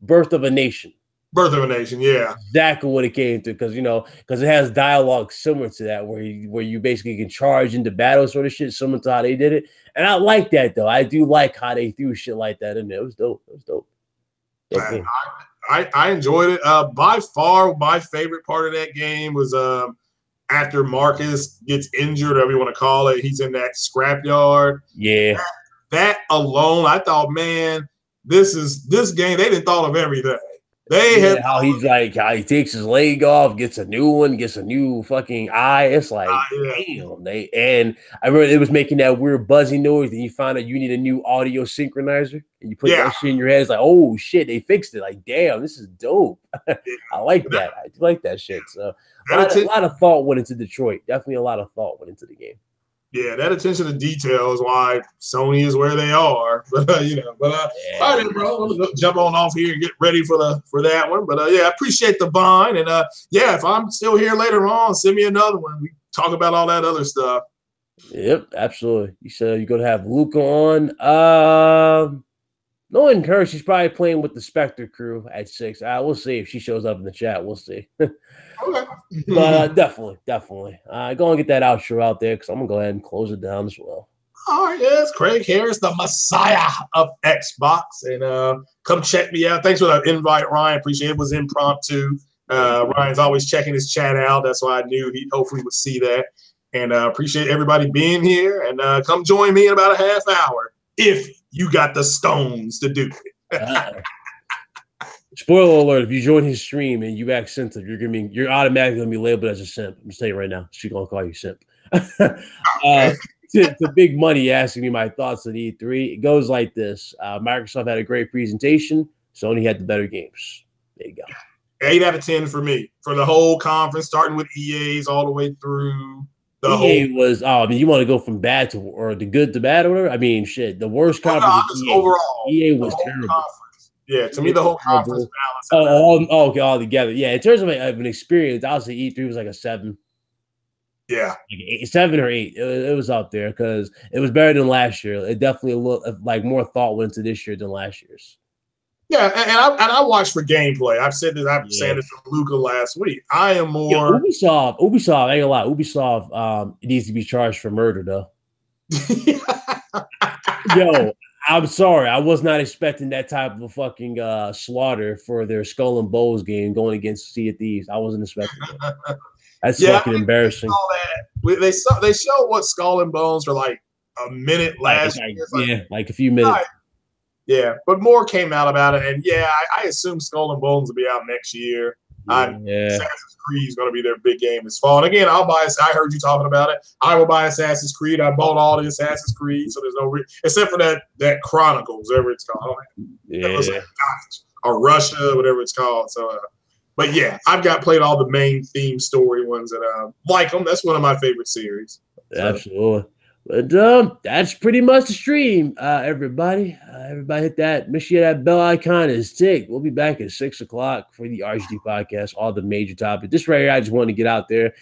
Birth of a Nation. Birth of a Nation, yeah. Exactly what it came to, because because it has dialogue similar to that, where you basically can charge into battle sort of shit, similar to how they did it. And I like that though. I do like how they threw shit like that in there. It was dope. It was dope. I enjoyed it. By far, my favorite part of that game was after Marcus gets injured, whatever you want to call it. He's in that scrapyard. Yeah. That alone, I thought, man, this game. They didn't thought of everything. They had how he's like, how he takes his leg off, gets a new one, gets a new fucking eye. It's like, damn. And I remember it was making that weird buzzing noise. And you find out you need a new audio synchronizer, and you put that shit in your head. It's like, oh shit, they fixed it. Like, damn, this is dope. I like that. I like that shit. So a lot of thought went into Detroit. Definitely a lot of thought went into the game. Yeah, that attention to detail is why Sony is where they are. But all right, bro, I'm gonna jump on off here and get ready for that one. But I appreciate the vine, and if I'm still here later on, send me another one. We talk about all that other stuff. Yep, absolutely. You said you're gonna have Luca on. No one cares. She's probably playing with the Spectre crew at 6. We'll see if she shows up in the chat. We'll see. Okay. But definitely. Go and get that outro out there, because I'm gonna go ahead and close it down as well. All right, yes, Craig Harris, the Messiah of Xbox, and come check me out. Thanks for the invite, Ryan. Appreciate it. It was impromptu. Ryan's always checking his chat out. That's why I knew he hopefully would see that. And appreciate everybody being here. And come join me in about a half hour if you got the stones to do it. Spoiler alert: if you join his stream and you act sensitive, you're automatically gonna be labeled as a simp. I'm just telling you right now. She's gonna call you simp. To Big Money asking me my thoughts on E3. It goes like this: Microsoft had a great presentation. Sony had the better games. There you go. 8 out of 10 for me for the whole conference, starting with EA's all the way through. EA was, you want to go from bad to, or the good to bad or whatever? I mean, shit, the worst conference overall. EA was terrible. Conference. Yeah, to me, the whole conference balance. Okay, all together. Yeah, in terms of an experience, I'll say E3 was like a 7. Yeah. Like 7 or 8. It was up there, because it was better than last year. It definitely looked like more thought went into this year than last year's. Yeah, and I watched for gameplay. I've said this. I've said this to Luca last week. I am more Ubisoft. I ain't gonna lie. Ubisoft it needs to be charged for murder, though. Yo, I'm sorry. I was not expecting that type of a fucking slaughter for their Skull and Bones game going against Sea of Thieves. I wasn't expecting that. That's fucking embarrassing. They showed what Skull and Bones for like a minute last year. Like a few minutes. Yeah, but more came out about it, and I assume Skull and Bones will be out next year. Assassin's Creed is going to be their big game this fall. And again, I'll buy it. I heard you talking about it. I will buy Assassin's Creed. I bought all the Assassin's Creed, so there's no except for that Chronicles, whatever it's called. Or Russia, whatever it's called. So, but I've played all the main theme story ones, and like them. That's one of my favorite series. So. Absolutely. But that's pretty much the stream, everybody. Everybody hit that. Make sure that bell icon is ticked. We'll be back at 6 o'clock for the RGD podcast, all the major topics. This right here, I just wanted to get out there.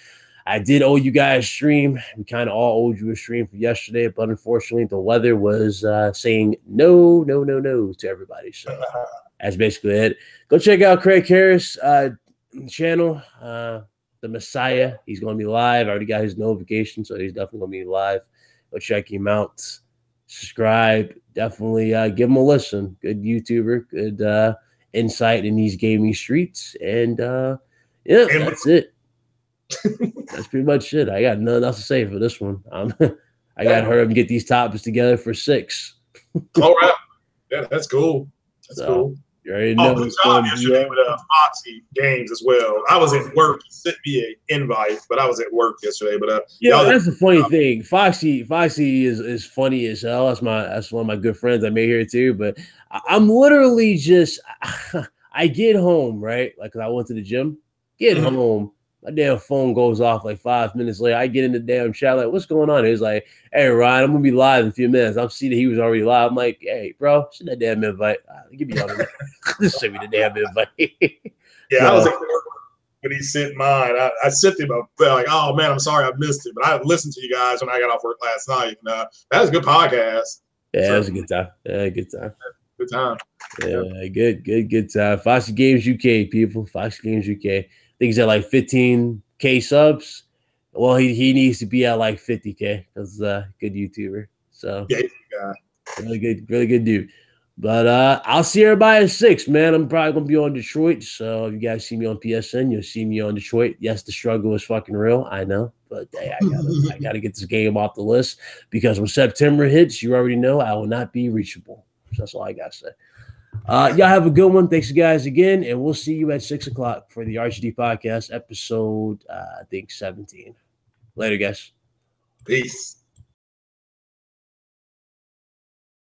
I did owe you guys a stream. We kind of all owed you a stream for yesterday, but unfortunately, the weather was saying no to everybody. So that's basically it. Go check out Craig Harris' channel, The Messiah. He's going to be live. I already got his notification, so he's definitely going to be live. Go check him out. Subscribe. Definitely give him a listen. Good YouTuber. Good insight in these gaming streets. And that's it. That's pretty much it. I got nothing else to say for this one. I got to hurry up and get these topics together for 6. All right. Yeah, that's cool. That's cool. You already know good job yesterday with Foxy games as well. I was at work. He sent me an invite, but I was at work yesterday. But yeah, that's the funny thing. Foxy is funny as hell. That's one of my good friends I made here too. But I'm literally just I get home, right? Like I went to the gym, get home. My damn phone goes off like 5 minutes later. I get in the damn chat like, what's going on? He's like, hey, Ryan, I'm going to be live in a few minutes. I'm seeing that he was already live. I'm like, hey, bro, send that damn invite. Give me on it. Just send me the damn invite. Yeah, I was at work when he sent mine. I sent him like, oh, man, I'm sorry I missed it. But I listened to you guys when I got off work last night. And, that was a good podcast. Yeah, it was a good time. Yeah, good time. Good time. Yeah, good time. Foxy Games UK, people. Foxy Games UK. I think he's at like 15K subs. Well, he needs to be at like 50K because good YouTuber. So yeah, really good dude. But I'll see everybody at 6, man. I'm probably gonna be on Detroit. So if you guys see me on PSN, you'll see me on Detroit. Yes, the struggle is fucking real. I know, but hey, I gotta get this game off the list because when September hits, you already know I will not be reachable. So that's all I gotta say. Y'all have a good one. Thanks, guys, again, and we'll see you at 6 o'clock for the RGD podcast episode. I think 17. Later, guys. Peace.